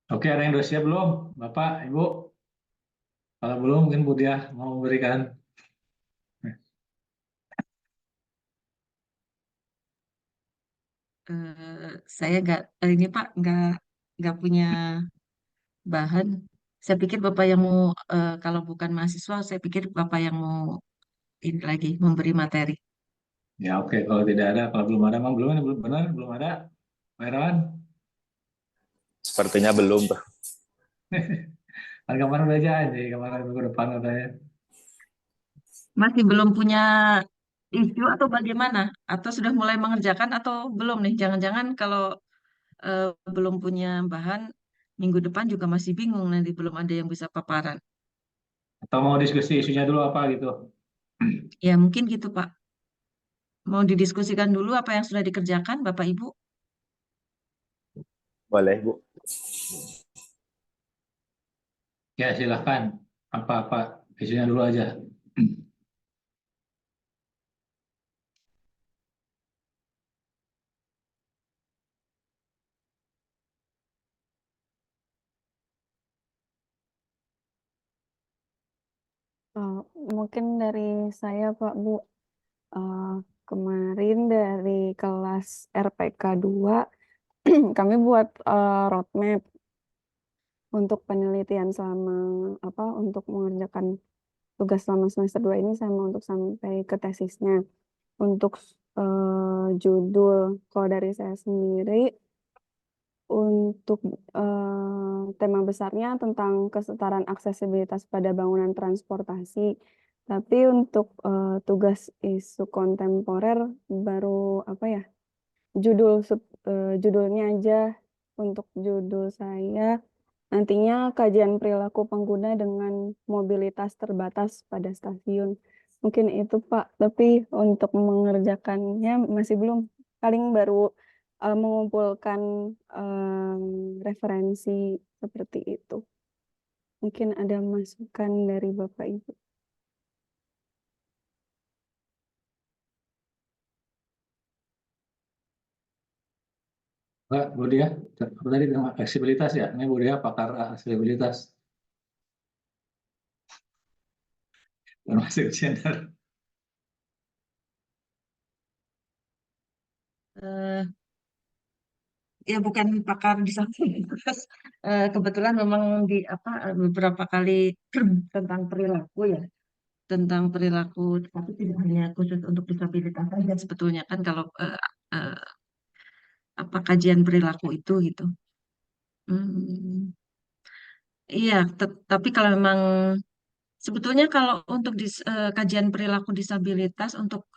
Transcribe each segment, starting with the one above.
Oke, ada yang udah siap belum? Bapak, Ibu? Kalau belum, mungkin Bu Diah mau memberikan. Saya nggak ini Pak nggak punya bahan. Saya pikir Bapak yang mau kalau bukan mahasiswa, saya pikir Bapak yang mau ini lagi memberi materi. Ya oke, kalau tidak ada, kalau belum ada, memang belum, ini belum benar, belum ada. Pak Irawan, Sepertinya belum, Bro. kan kemarin udah janji, kemarin minggu depan katanya. Masih belum punya isu atau bagaimana? Atau sudah mulai mengerjakan atau belum nih? Jangan-jangan kalau eh, belum punya bahan, minggu depan juga masih bingung nanti belum ada yang bisa paparan. Atau mau diskusi isunya dulu apa gitu. Ya mungkin gitu Pak. Mau didiskusikan dulu apa yang sudah dikerjakan Bapak Ibu? Boleh, Bu. Ya silahkan, apa-apa, isunya dulu aja. Eh, Mungkin dari saya Pak Bu, Eh, kemarin dari kelas RPK 2 kami buat roadmap untuk penelitian selama untuk mengerjakan tugas selama semester 2 ini sama untuk sampai ke tesisnya. Untuk judul, kalau dari saya sendiri untuk tema besarnya tentang kesetaraan aksesibilitas pada bangunan transportasi. Tapi untuk tugas isu kontemporer baru apa ya? Judulnya aja. Untuk judul saya nantinya kajian perilaku pengguna dengan mobilitas terbatas pada stasiun. Mungkin itu Pak, tapi untuk mengerjakannya masih belum. Paling baru mengumpulkan referensi seperti itu. Mungkin ada masukan dari Bapak Ibu. Mbak, Bu Diah, apa tadi tentang fleksibilitas ya? Ini Bu Diah pakar fleksibilitas, termasuk gender. Eh, ya bukan pakar di sana. Kebetulan memang di apa beberapa kali tentang perilaku ya, tentang perilaku, tapi tidak hanya khusus untuk disabilitas saja sebetulnya kan kalau eh, apa kajian perilaku itu gitu. Hmm, iya, tapi kalau memang sebetulnya kalau untuk kajian perilaku disabilitas untuk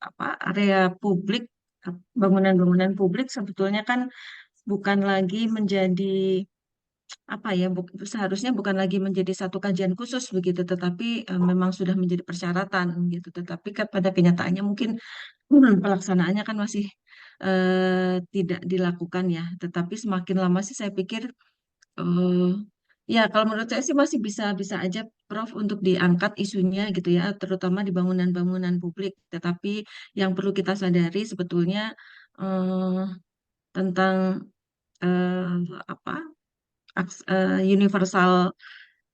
apa area publik, bangunan-bangunan publik sebetulnya kan bukan lagi menjadi apa ya, seharusnya bukan lagi menjadi satu kajian khusus begitu, tetapi memang sudah menjadi persyaratan gitu. Tetapi pada kenyataannya mungkin pelaksanaannya kan masih tidak dilakukan ya. Tetapi semakin lama sih saya pikir eh, ya, kalau menurut saya sih masih bisa aja, Prof, untuk diangkat isunya gitu ya, terutama di bangunan-bangunan publik. Tetapi yang perlu kita sadari sebetulnya eh, tentang apa universal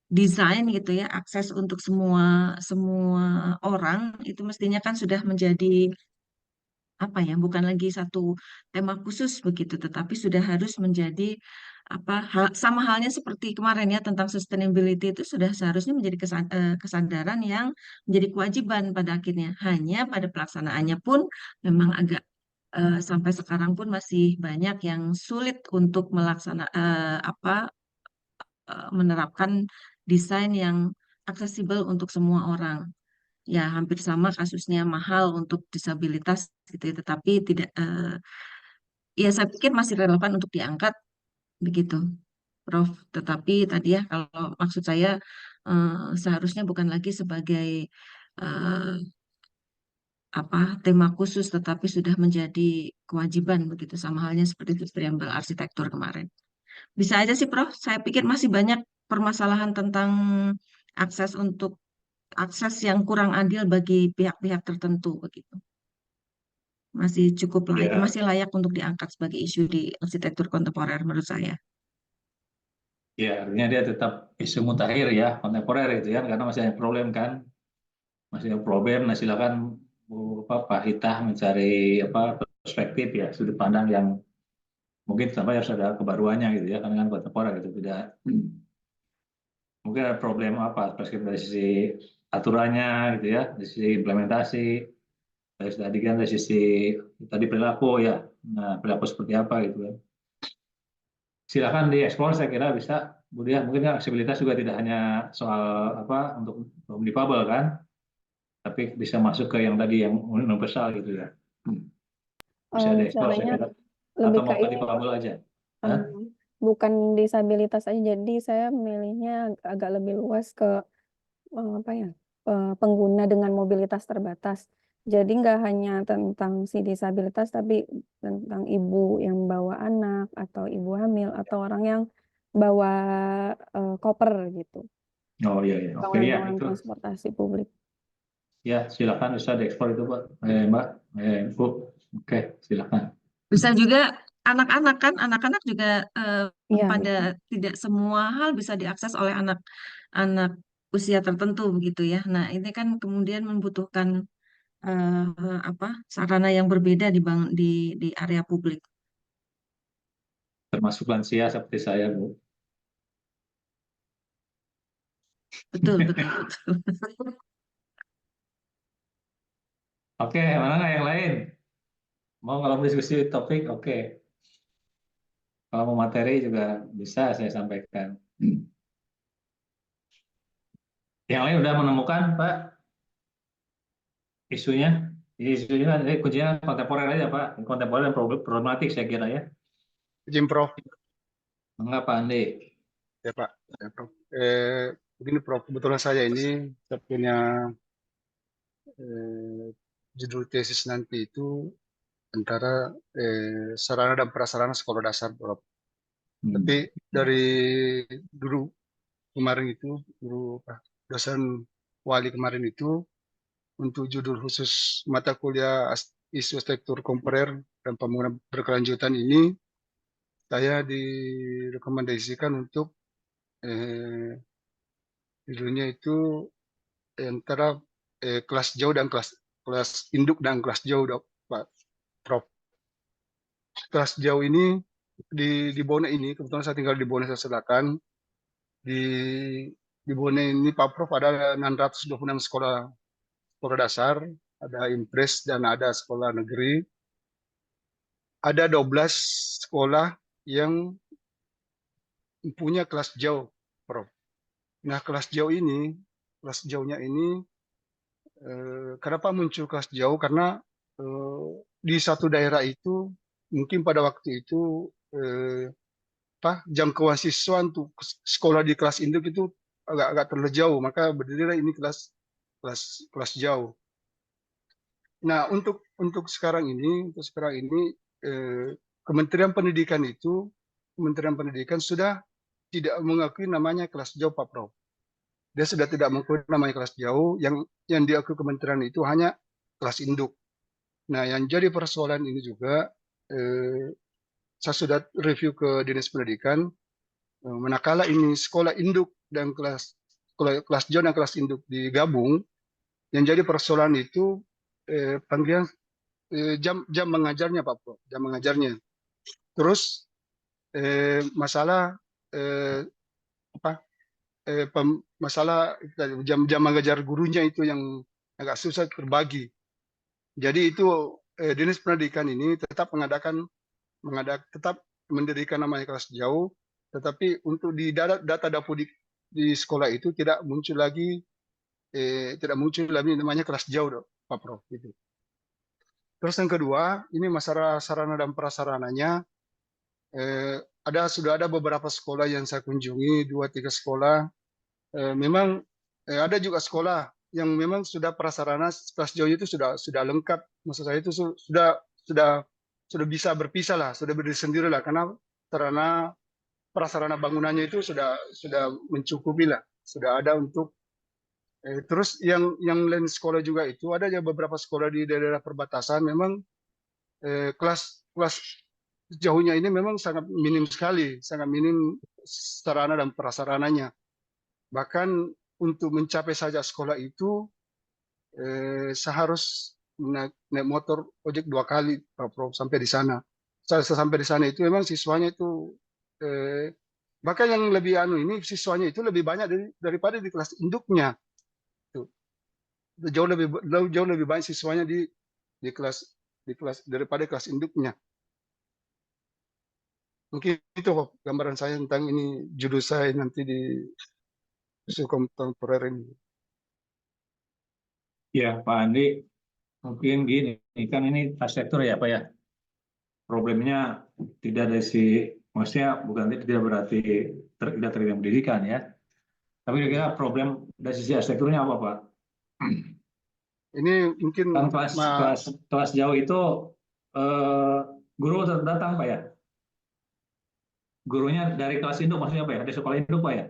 design gitu ya, akses untuk semua semua orang itu mestinya kan sudah menjadi apa ya, bukan lagi satu tema khusus begitu, tetapi sudah harus menjadi apa sama halnya seperti kemarin ya tentang sustainability itu sudah seharusnya menjadi kesadaran yang menjadi kewajiban pada akhirnya. Hanya pada pelaksanaannya pun memang agak sampai sekarang pun masih banyak yang sulit untuk menerapkan desain yang aksesibel untuk semua orang. Ya, hampir sama kasusnya mahal untuk disabilitas gitu ya, tetapi tidak ya saya pikir masih relevan untuk diangkat begitu, Prof. Tetapi tadi ya kalau maksud saya seharusnya bukan lagi sebagai eh, apa tema khusus tetapi sudah menjadi kewajiban begitu sama halnya seperti sustainable arsitektur kemarin. Bisa aja sih, Prof. Saya pikir masih banyak permasalahan tentang akses untuk akses yang kurang adil bagi pihak-pihak tertentu begitu. masih cukup layak, Ya, masih layak untuk diangkat sebagai isu di arsitektur kontemporer menurut saya. ya, artinya dia tetap isu mutakhir ya, kontemporer itu ya, karena masih ada problem kan, masih ada problem. Nah, silakan Bu Pak Hitah mencari apa perspektif ya, sudut pandang yang mungkin sampai harus ada kebaruannya gitu ya, karena kan kontemporer itu tidak mungkin ada problem apa perspektif dari sisi aturannya gitu ya, dari sisi implementasi, dari tadi kan dari sisi tadi perilaku ya, nah perilaku seperti apa gitu ya. Silakan dieksplor, saya kira bisa Bu Diah. Mungkin kan aksesibilitas juga tidak hanya soal apa untuk difabel kan, tapi bisa masuk ke yang tadi yang universal gitu ya. Bisa dieksplor saya Caranya kira. lebih Atau ke mau ke ini, Pak. difabel aja. Hah? Em, Bukan disabilitas aja, jadi saya milihnya agak lebih luas ke apa ya, pengguna dengan mobilitas terbatas. Jadi nggak hanya tentang si disabilitas, tapi tentang ibu yang bawa anak atau ibu hamil atau orang yang bawa koper gitu. Oh iya, iya. Oke ya Bangunan-bangunan itu transportasi publik. ya silakan bisa diekspor itu Pak, Mbak, Bu. Oke silakan. Bisa juga anak-anak kan, anak-anak juga Iya, pada betul. tidak semua hal bisa diakses oleh anak-anak usia tertentu begitu ya. Nah, ini kan kemudian membutuhkan apa sarana yang berbeda di area publik. Termasuk lansia seperti saya Bu. Betul, betul, betul. Oke, mana nggak yang lain? Mau kalau mau diskusi topik, oke. Kalau mau materi juga bisa saya sampaikan. Yang lain udah menemukan Pak isunya? Isunya kan kuncinya kontemporer aja Pak. Kontemporer dan problematik saya kira ya. Izin Prof. Enggak Pak Andi. Ya Pak. Ya, Prof. Begini Prof, kebetulan saya punya eh, judul tesis nanti itu antara sarana dan prasarana sekolah dasar Prof. Tapi Hmm. dari dulu kemarin itu, guru dosen wali kemarin itu untuk judul khusus mata kuliah isu arsitektur kontemporer dan pembangunan berkelanjutan ini saya direkomendasikan untuk eh, judulnya itu antara kelas jauh dan kelas kelas induk dan kelas jauh dok Pak Prof. Kelas jauh ini di Bone ini kebetulan saya tinggal di Bone Selatan di Bone ini Pak Prof ada 626 sekolah sekolah dasar, ada impres dan ada sekolah negeri, ada 12 sekolah yang punya kelas jauh Prof. Nah kelas jauhnya ini kenapa muncul kelas jauh? Karena eh, di satu daerah itu mungkin pada waktu itu jangkauan siswa untuk sekolah di kelas induk itu agak terlalu jauh, maka berdirilah ini kelas kelas kelas jauh. Nah untuk sekarang ini Kementerian Pendidikan sudah tidak mengakui namanya kelas jauh Pak Prof. Dia sudah tidak mengakui namanya kelas jauh, yang diakui kementerian itu hanya kelas induk. Nah, yang jadi persoalan ini juga, saya sudah review ke Dinas Pendidikan, manakala ini sekolah induk dan kelas jauh dan kelas induk digabung, yang jadi persoalan itu panggilan jam mengajarnya Pak Pro, jam mengajarnya. Terus masalah eh, apa masalah jam mengajar gurunya itu yang agak susah terbagi. Jadi itu Dinas Pendidikan ini tetap mendirikan namanya kelas jauh, tetapi untuk di data dapur di sekolah itu tidak muncul lagi namanya kelas jauh, dok, Pak Prof. Gitu. Terus yang kedua, ini masalah sarana dan prasarananya. Sudah ada beberapa sekolah yang saya kunjungi, 2-3 sekolah. Memang ada juga sekolah yang memang sudah prasarana kelas jauh itu sudah lengkap. Maksud saya itu sudah sudah bisa berpisah lah, sudah berdiri sendiri lah, karena sarana prasarana bangunannya itu sudah mencukupi lah, sudah ada untuk terus yang lain sekolah juga itu ada ya beberapa sekolah di daerah perbatasan memang kelas kelas jauhnya ini memang sangat minim sekali, sangat minim sarana dan prasarananya. Bahkan untuk mencapai saja sekolah itu saya harus naik motor ojek 2 kali Pak Prof, sampai di sana. Saya sampai di sana itu memang siswanya itu eh, bahkan yang lebih anu ini siswanya itu lebih banyak daripada di kelas induknya. Tuh. Jauh lebih banyak siswanya di kelas daripada kelas induknya. Mungkin itu kok gambaran saya tentang ini judul saya nanti di isu kontemporer ini. Ya, Pak Andi, mungkin gini, kan ini arsitektur ya, Pak ya. Problemnya tidak dari si, maksudnya bukan tidak berarti tidak terkait pendidikan ya. Tapi kira-kira problem dari sisi arsitekturnya apa, Pak? Ini mungkin Kan kelas kelas kelas jauh itu eh, guru datang, Pak ya. Gurunya dari kelas induk maksudnya apa ya? Dari sekolah induk, Pak ya.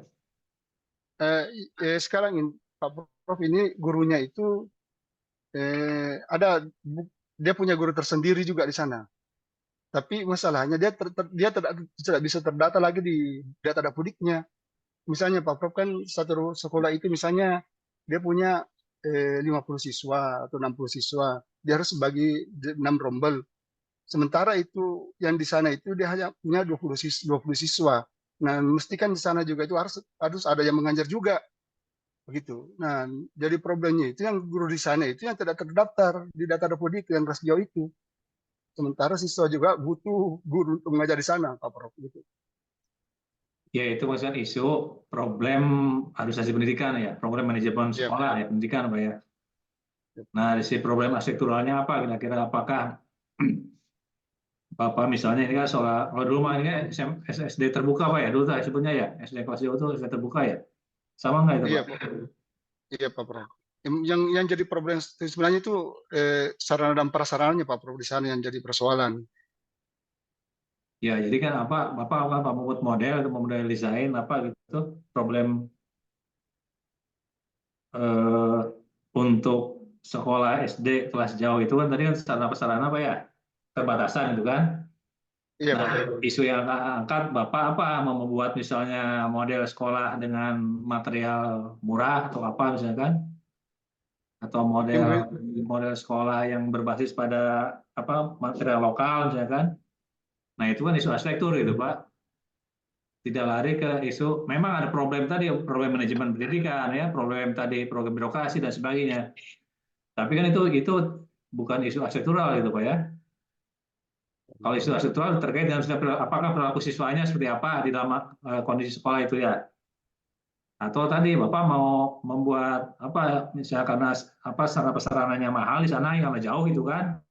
sekarang Pak Prof ini gurunya itu ada dia punya guru tersendiri juga di sana. Tapi masalahnya dia tidak bisa terdata lagi di data dapudiknya. Misalnya Pak Prof kan satu sekolah itu misalnya dia punya 50 siswa atau 60 siswa. Dia harus bagi 6 rombel. Sementara itu yang di sana itu dia hanya punya 20 siswa. Nah, mesti kan di sana juga itu harus ada yang mengajar juga begitu. Nah, jadi problemnya itu yang guru di sana itu yang tidak terdaftar di data dapodik yang ras jauh itu. Sementara siswa juga butuh guru untuk mengajar di sana, Pak Prof. Gitu. Ya, itu maksudnya isu problem administrasi pendidikan ya, problem manajemen Ya, sekolah ya, pendidikan, Pak ya. Nah, dari si problem arsitekturalnya apa kira-kira, apakah Bapak misalnya ini kan soal, kalau dulu mah ini kan SD terbuka, Pak ya, dulu tak sebutnya ya, SD kelas jauh itu SD terbuka ya. Sama nggak itu, iya, Pak? Pak. Iya, Pak Prof. Yang jadi problem sebenarnya itu sarana dan prasarananya, Pak Prof. Di sana yang jadi persoalan. Ya, jadi kan apa, Bapak membuat model atau model desain apa gitu, problem eh, untuk sekolah SD kelas jauh itu kan tadi kan sarana-prasarana, Pak ya, keterbatasan itu kan. Iya, Nah, Pak Prof. isu yang angkat Bapak apa, mau membuat misalnya model sekolah dengan material murah atau apa misalnya kan, atau Mungkin model model sekolah yang berbasis pada apa material lokal misalnya kan. Nah, itu kan isu arsitektur itu, Pak. Tidak lari ke isu, memang ada problem tadi, problem manajemen pendidikan ya, problem tadi program birokrasi dan sebagainya. Tapi kan itu bukan isu arsitektural gitu, Pak ya. Kalau isu arsitektural terkait dengan apakah perilaku siswanya seperti apa di dalam kondisi sekolah itu ya. Atau tadi Bapak mau membuat apa misalnya karena apa sarana prasarananya mahal di sana yang jauh gitu kan.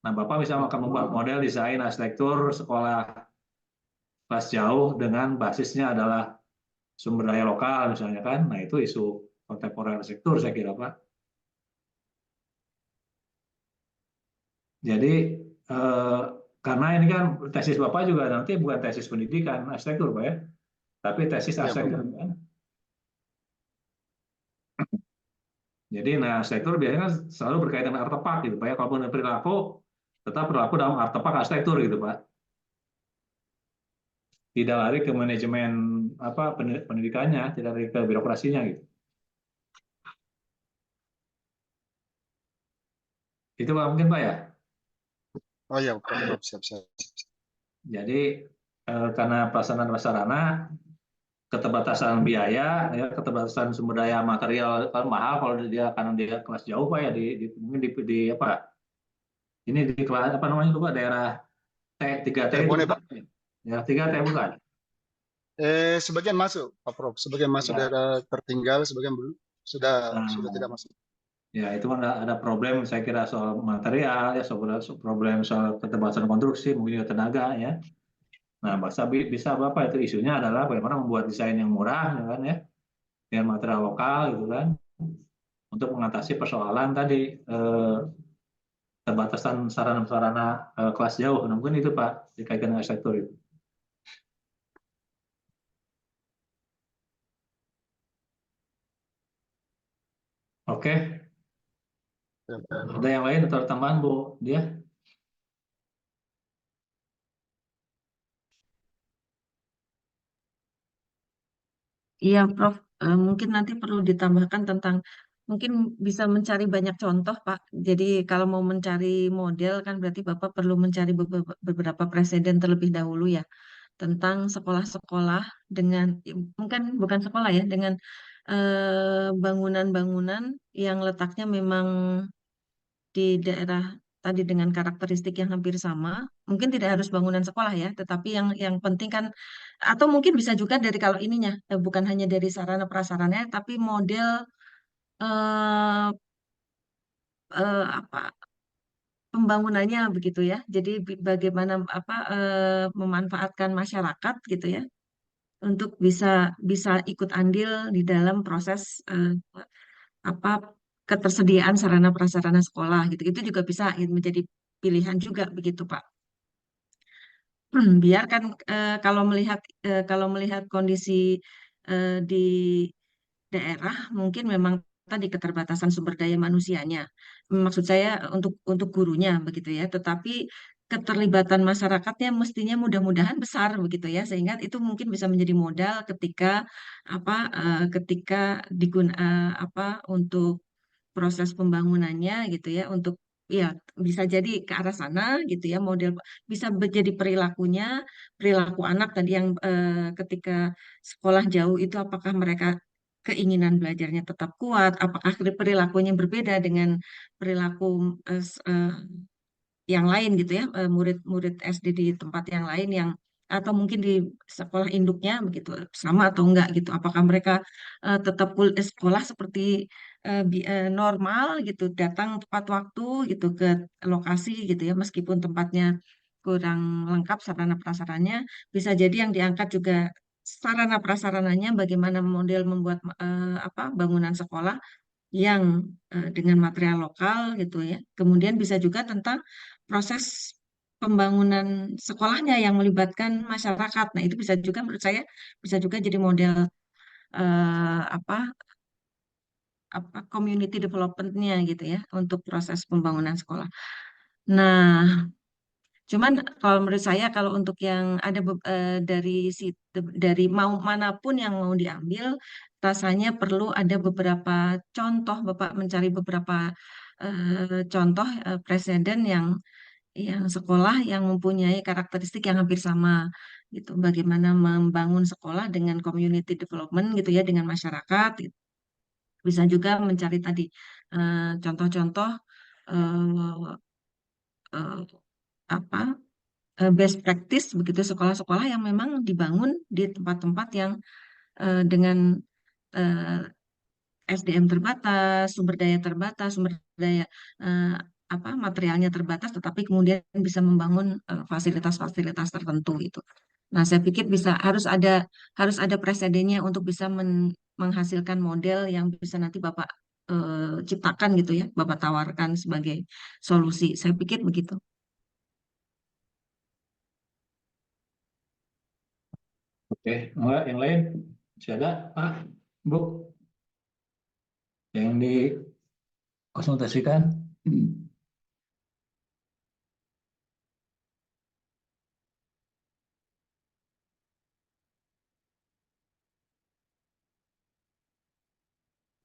Nah, Bapak bisa akan membuat model desain arsitektur sekolah kelas jauh dengan basisnya adalah sumber daya lokal misalnya kan. Nah, itu isu kontemporer arsitektur saya kira, Pak. Jadi karena ini kan tesis Bapak juga nanti bukan tesis pendidikan arsitektur, Pak ya, tapi tesis Iya, Pak. arsitektur kan. Jadi nah arsitektur biasanya kan selalu berkaitan dengan artefak gitu, Pak ya. Kalaupun perilaku tetap berlaku dalam artefak arsitektur gitu, Pak. Tidak lari ke manajemen apa pendidikannya, tidak lari ke birokrasinya gitu. Itu Pak mungkin, Pak ya. Oh iya, Pak Prof. Siap, siap. Jadi karena pelaksanaan prasarana, keterbatasan biaya, ya, keterbatasan sumber daya material kan mahal kalau dia karena dia kelas jauh, Pak ya, mungkin di apa ini di kelas apa namanya itu, Pak, daerah T3T itu Cirebon, bukan? Pak. Ya, 3T bukan? Sebagian masuk, Pak Prof. Sebagian masuk Ya. daerah tertinggal, sebagian belum. Sudah tidak Nah, masuk. ya itu kan ada problem saya kira soal material ya, soal problem soal keterbatasan konstruksi, mungkin juga tenaga ya. Nah, bisa Bapak itu isunya adalah bagaimana membuat desain yang murah ya kan ya, dengan material lokal gitu kan, untuk mengatasi persoalan tadi keterbatasan sarana-sarana kelas jauh. Nah, mungkin itu Pak dikaitkan dengan sektor itu. Oke, Ya, ada yang lain atau tambahan Bu dia? Iya, Prof. Mungkin nanti perlu ditambahkan tentang mungkin bisa mencari banyak contoh, Pak. Jadi kalau mau mencari model kan berarti Bapak perlu mencari beberapa preseden terlebih dahulu ya tentang sekolah-sekolah dengan mungkin bukan sekolah ya dengan bangunan-bangunan yang letaknya memang di daerah tadi dengan karakteristik yang hampir sama. Mungkin tidak harus bangunan sekolah ya, tetapi yang penting kan atau mungkin bisa juga dari kalau ininya bukan hanya dari sarana prasarannya, tapi model eh, apa pembangunannya begitu ya. Jadi bagaimana apa memanfaatkan masyarakat gitu ya untuk bisa bisa ikut andil di dalam proses apa ketersediaan sarana prasarana sekolah gitu. Itu juga bisa menjadi pilihan juga begitu, Pak. Biarkan kalau melihat kondisi di daerah mungkin memang tadi keterbatasan sumber daya manusianya. Maksud saya untuk gurunya begitu ya, tetapi keterlibatan masyarakatnya mestinya mudah-mudahan besar begitu ya, sehingga itu mungkin bisa menjadi modal ketika apa untuk proses pembangunannya gitu ya untuk ya bisa jadi ke arah sana gitu ya model bisa menjadi perilaku anak tadi yang ketika sekolah jauh itu apakah mereka keinginan belajarnya tetap kuat apakah perilakunya berbeda dengan perilaku yang lain gitu ya murid-murid SD di tempat yang lain yang atau mungkin di sekolah induknya begitu sama atau enggak gitu apakah mereka tetap sekolah seperti normal gitu datang tepat waktu gitu ke lokasi gitu ya meskipun tempatnya kurang lengkap sarana prasarannya bisa jadi yang diangkat juga sarana prasarananya bagaimana model membuat bangunan sekolah yang dengan material lokal gitu ya. Kemudian bisa juga tentang proses pembangunan sekolahnya yang melibatkan masyarakat. Nah, itu bisa juga menurut saya bisa juga jadi model eh, apa apa community development-nya gitu ya untuk proses pembangunan sekolah. Nah, cuman kalau menurut saya kalau untuk yang ada dari mau manapun yang mau diambil, rasanya perlu ada beberapa contoh, Bapak mencari beberapa contoh presiden yang sekolah yang mempunyai karakteristik yang hampir sama gitu. Bagaimana membangun sekolah dengan community development gitu ya dengan masyarakat. Gitu. Bisa juga mencari tadi contoh-contoh eh, eh, apa best practice begitu sekolah-sekolah yang memang dibangun di tempat-tempat yang dengan eh, SDM terbatas, sumber daya eh, materialnya terbatas, tetapi kemudian bisa membangun fasilitas-fasilitas tertentu itu. Nah, saya pikir harus ada presidennya untuk bisa menghasilkan model yang bisa nanti Bapak ciptakan gitu ya, Bapak tawarkan sebagai solusi. Saya pikir begitu. Oke, enggak yang lain masih ada Pak, Bu yang dikonsultasikan.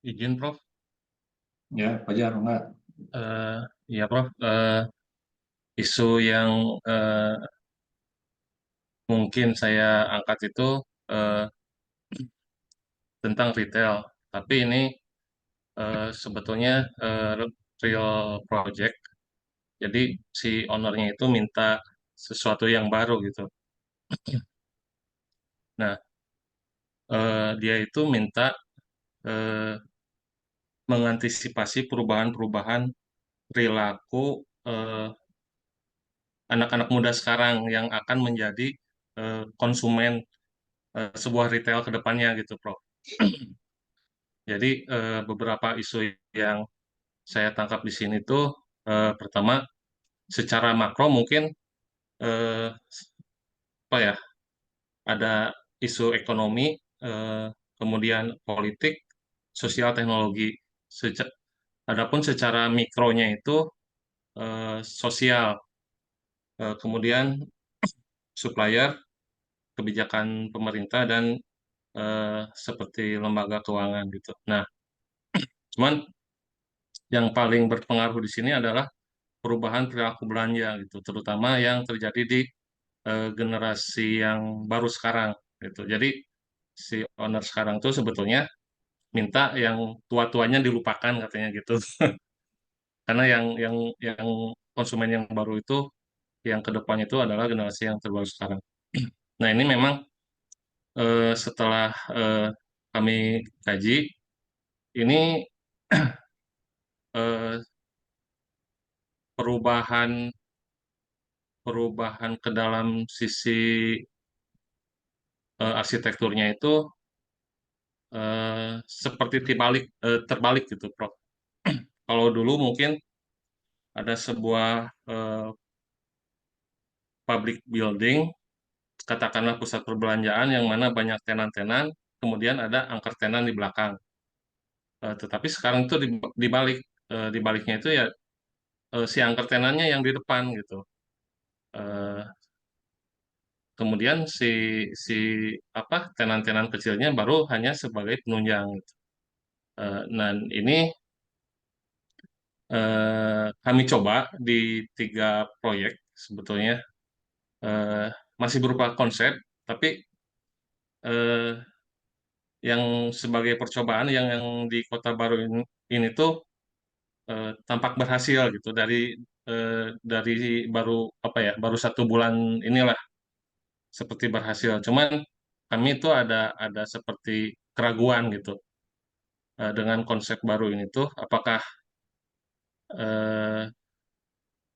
Izin, Prof. Ya, Fajar enggak. Eh, ya, Prof. Isu yang mungkin saya angkat itu eh, tentang retail. Tapi ini sebetulnya real project. Jadi si ownernya itu minta sesuatu yang baru gitu. Nah, dia itu minta eh, mengantisipasi perubahan-perubahan perilaku anak-anak muda sekarang yang akan menjadi konsumen sebuah retail ke depannya gitu, Prof. Jadi beberapa isu yang saya tangkap di sini tuh pertama secara makro mungkin eh, apa ya ada isu ekonomi, eh, kemudian politik, sosial teknologi. Seca- Adapun secara mikronya itu sosial, kemudian supplier, kebijakan pemerintah dan seperti lembaga keuangan gitu. Nah, cuman yang paling berpengaruh di sini adalah perubahan perilaku belanja gitu, terutama yang terjadi di generasi yang baru sekarang gitu. Jadi si owner sekarang tuh sebetulnya minta yang tua-tuanya dilupakan katanya gitu. Karena yang konsumen yang baru itu yang kedepannya itu adalah generasi yang terbaru sekarang. Nah, ini memang setelah kami kaji, ini eh, perubahan perubahan ke dalam sisi arsitekturnya itu seperti terbalik gitu, Prof. Kalau dulu mungkin ada sebuah public building, katakanlah pusat perbelanjaan yang mana banyak tenan-tenan, kemudian ada angker tenan di belakang. Tetapi sekarang itu dibalik, dibaliknya itu ya si angker tenannya yang di depan gitu. Eh, Kemudian si apa tenan-tenan kecilnya baru hanya sebagai penunjang gitu. Dan ini kami coba di 3 proyek sebetulnya, eh, masih berupa konsep, tapi eh, yang sebagai percobaan yang di Kota Baru ini tuh tampak berhasil gitu dari baru apa ya baru 1 bulan inilah seperti berhasil. Cuman kami itu ada seperti keraguan gitu dengan konsep baru ini tuh apakah eh,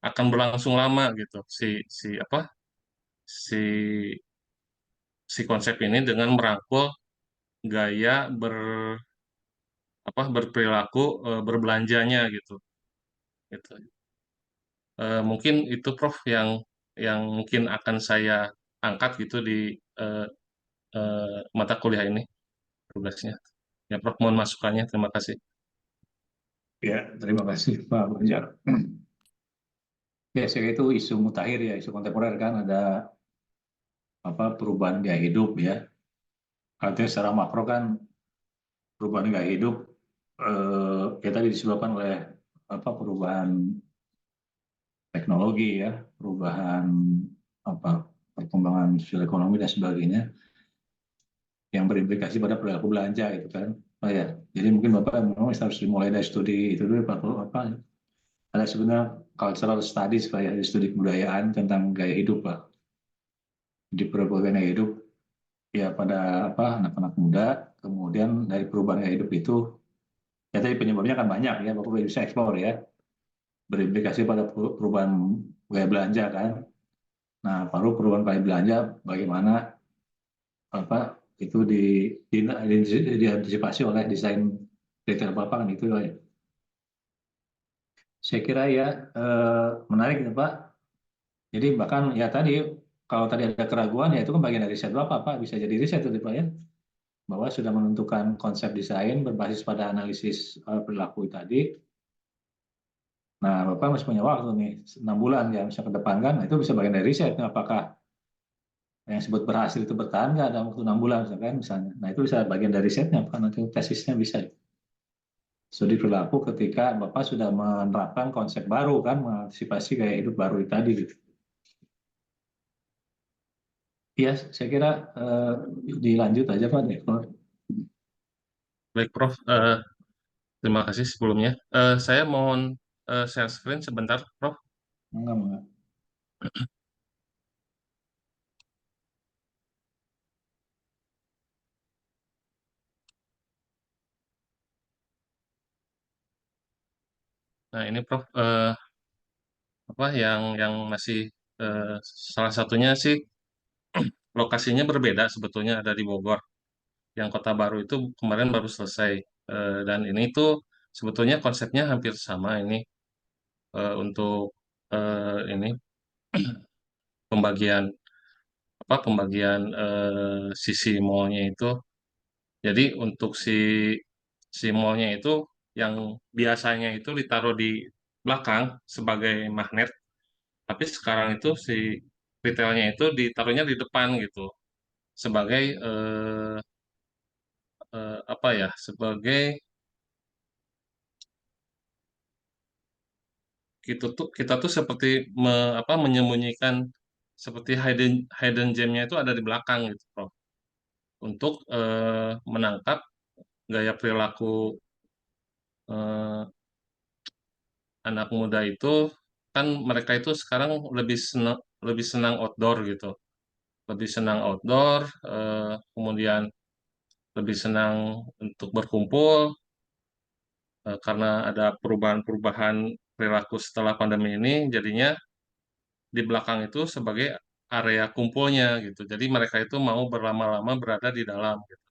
akan berlangsung lama gitu si apa si si konsep ini dengan merangkul gaya berperilaku berbelanjanya gitu gitu. Mungkin itu Prof yang mungkin akan saya angkat gitu di eh, mata kuliah ini tugasnya. Ya Prof, mohon masukannya. Terima kasih. Ya, terima kasih Pak Banjar. Ya, saya itu isu mutakhir ya, isu kontemporer kan ada perubahan gaya hidup ya. Artinya secara makro kan perubahan gaya hidup ya tadi disebabkan oleh perubahan teknologi ya, perubahan perkembangan sosial ekonomi dan sebagainya yang berimplikasi pada perilaku belanja itu kan. Oh ya, jadi mungkin Bapak memang harus dimulai dari studi itu dulu ada sebenarnya cultural studies kayak studi kebudayaan tentang gaya hidup Pak. Di perubahan gaya hidup ya pada anak-anak muda, kemudian dari perubahan gaya hidup itu ya tadi penyebabnya kan banyak ya, Bapak bisa explore ya, berimplikasi pada perubahan gaya belanja kan. Nah, baru perubahan gaya belanja bagaimana apa itu diantisipasi oleh desain retail Bapak kan itu ya. Saya kira ya menarik ya Pak. Jadi bahkan ya tadi kalau tadi ada keraguan ya itu kan bagian dari riset Bapak Pak, bisa jadi riset itu Pak ya. Bahwa sudah menentukan konsep desain berbasis pada analisis perilaku tadi. Nah, Bapak masih punya waktu nih 6 bulan ya bisa ke depan kan, nah, itu bisa bagian dari riset. Apakah yang disebut berhasil itu bertahan nggak dalam waktu 6 bulan misalnya. Nah, itu bisa bagian dari risetnya, Pak. Nanti tesisnya bisa. Studi perilaku ketika Bapak sudah menerapkan konsep baru kan, mengantisipasi gaya hidup baru tadi gitu. Iya, saya kira dilanjut aja Pak. Baik Prof, terima kasih sebelumnya. Saya mohon share screen sebentar Prof. Enggak. Nah ini Prof, apa yang masih salah satunya sih lokasinya berbeda sebetulnya ada di Bogor. Yang Kota Baru itu kemarin baru selesai. Dan ini tuh sebetulnya konsepnya hampir sama ini untuk ini pembagian pembagian sisi mallnya itu. Jadi untuk si mallnya itu yang biasanya itu ditaruh di belakang sebagai magnet, tapi sekarang itu si retailnya itu ditaruhnya di depan gitu sebagai apa ya, sebagai kita tuh seperti menyembunyikan seperti hidden hidden gemnya itu ada di belakang gitu, Prof. Untuk menangkap gaya perilaku eh, anak muda itu, kan mereka itu sekarang lebih senang outdoor gitu, lebih senang outdoor, kemudian lebih senang untuk berkumpul, karena ada perubahan-perubahan perilaku setelah pandemi ini, jadinya di belakang itu sebagai area kumpulnya gitu. Jadi mereka itu mau berlama-lama berada di dalam gitu.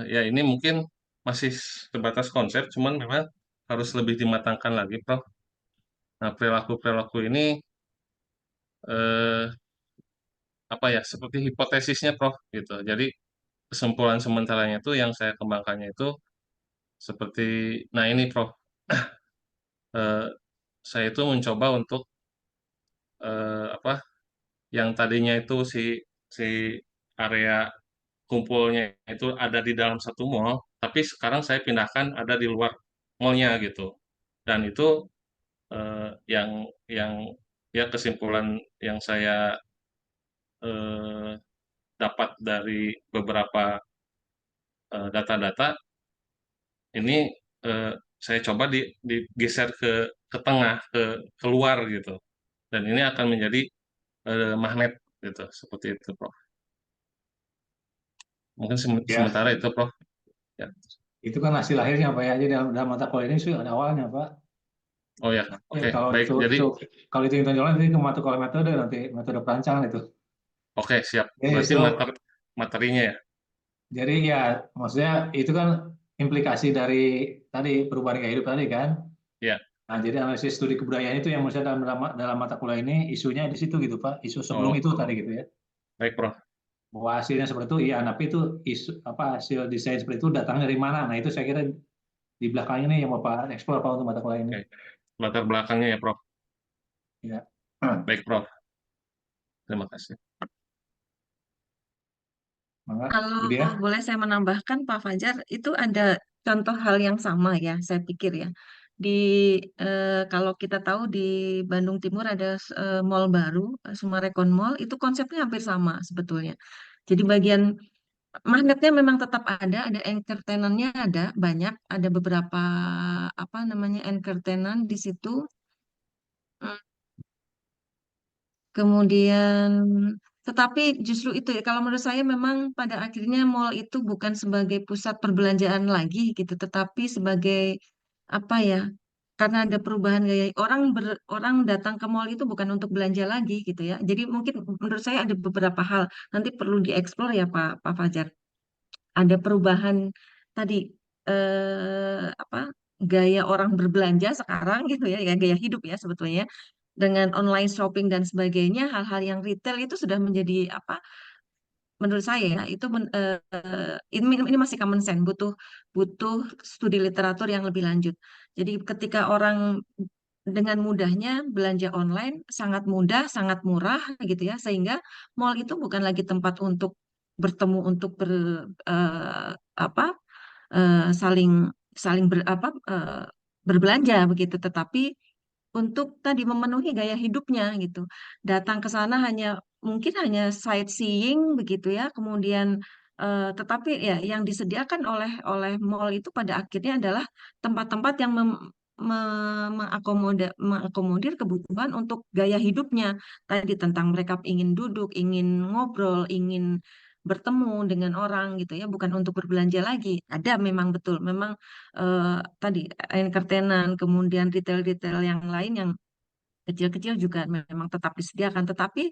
Ya ini mungkin masih sebatas konsep, cuman memang harus lebih dimatangkan lagi, Prof. Nah, perilaku-perilaku ini eh, apa ya, seperti hipotesisnya, Prof, gitu. Jadi kesimpulan sementaranya itu yang saya kembangkannya itu seperti, nah ini, Prof, eh, saya itu mencoba untuk apa, yang tadinya itu si area kumpulnya itu ada di dalam satu mall, tapi sekarang saya pindahkan ada di luar mallnya gitu. Dan itu yang ya kesimpulan yang saya eh, dapat dari beberapa data-data ini, eh, saya coba digeser ke tengah, keluar gitu. Dan ini akan menjadi magnet gitu, seperti itu, Prof. Mungkin Ya, sementara itu, Prof. Ya. itu kan hasil akhirnya Pak ya. Jadi dalam mata kuliah ini sih ada awalnya Pak. Oh ya, Ya, oke, kalau baik. Jadi, kalau itu hitung jalan nanti ke mata kuliah metode nanti metode perancangan itu. oke, siap. Ya, Berarti so materinya ya. jadi ya maksudnya itu kan implikasi dari tadi perubahan gaya hidup tadi kan. Ya. Nah, jadi analisis studi kebudayaan itu yang maksudnya dalam mata kuliah ini isunya di situ gitu Pak. Isu sebelum Oh, itu tadi gitu ya. baik, Prof. Bahwa hasilnya seperti itu, iya, tapi itu isu apa hasil desain seperti itu datangnya dari mana? Nah, itu saya kira di belakang ini yang Bapak eksplor Pak untuk mata kuliah ini. Oke. Latar belakangnya ya, Prof. Ya. Baik, Prof. Terima kasih. Mangga, Kalau Bu Dia. boleh saya menambahkan, Pak Fajar, itu ada contoh hal yang sama ya, saya pikir ya. Di kalau kita tahu di Bandung Timur ada mall baru, Sumarekon Mall, itu konsepnya hampir sama sebetulnya. Jadi bagian magnetnya memang tetap ada anchor tenant-nya ada banyak, ada beberapa apa namanya anchor tenant di situ. Hmm, Kemudian, tetapi justru itu ya, kalau menurut saya memang pada akhirnya mall itu bukan sebagai pusat perbelanjaan lagi gitu, tetapi sebagai apa ya? Karena ada perubahan gaya orang datang ke mall itu bukan untuk belanja lagi gitu ya. Jadi mungkin menurut saya ada beberapa hal nanti perlu dieksplor ya Pak Fajar. Ada perubahan tadi apa gaya orang berbelanja sekarang gitu ya, ya gaya hidup ya sebetulnya dengan online shopping dan sebagainya, hal-hal yang retail itu sudah menjadi apa? Menurut saya ya, itu ini masih common sense, butuh butuh studi literatur yang lebih lanjut. Jadi ketika orang dengan mudahnya belanja online, sangat mudah, sangat murah gitu ya, sehingga mall itu bukan lagi tempat untuk bertemu untuk apa saling saling berbelanja begitu, tetapi untuk tadi memenuhi gaya hidupnya gitu. Datang ke sana mungkin hanya sightseeing begitu ya, kemudian tetapi ya yang disediakan oleh mall itu pada akhirnya adalah tempat-tempat yang mengakomodir kebutuhan untuk gaya hidupnya. Tadi tentang mereka ingin duduk, ingin ngobrol, ingin bertemu dengan orang gitu ya, bukan untuk berbelanja lagi. Ada memang betul, memang tadi anchor tenant, kemudian retail-retail yang lain yang kecil-kecil juga memang tetap disediakan, tetapi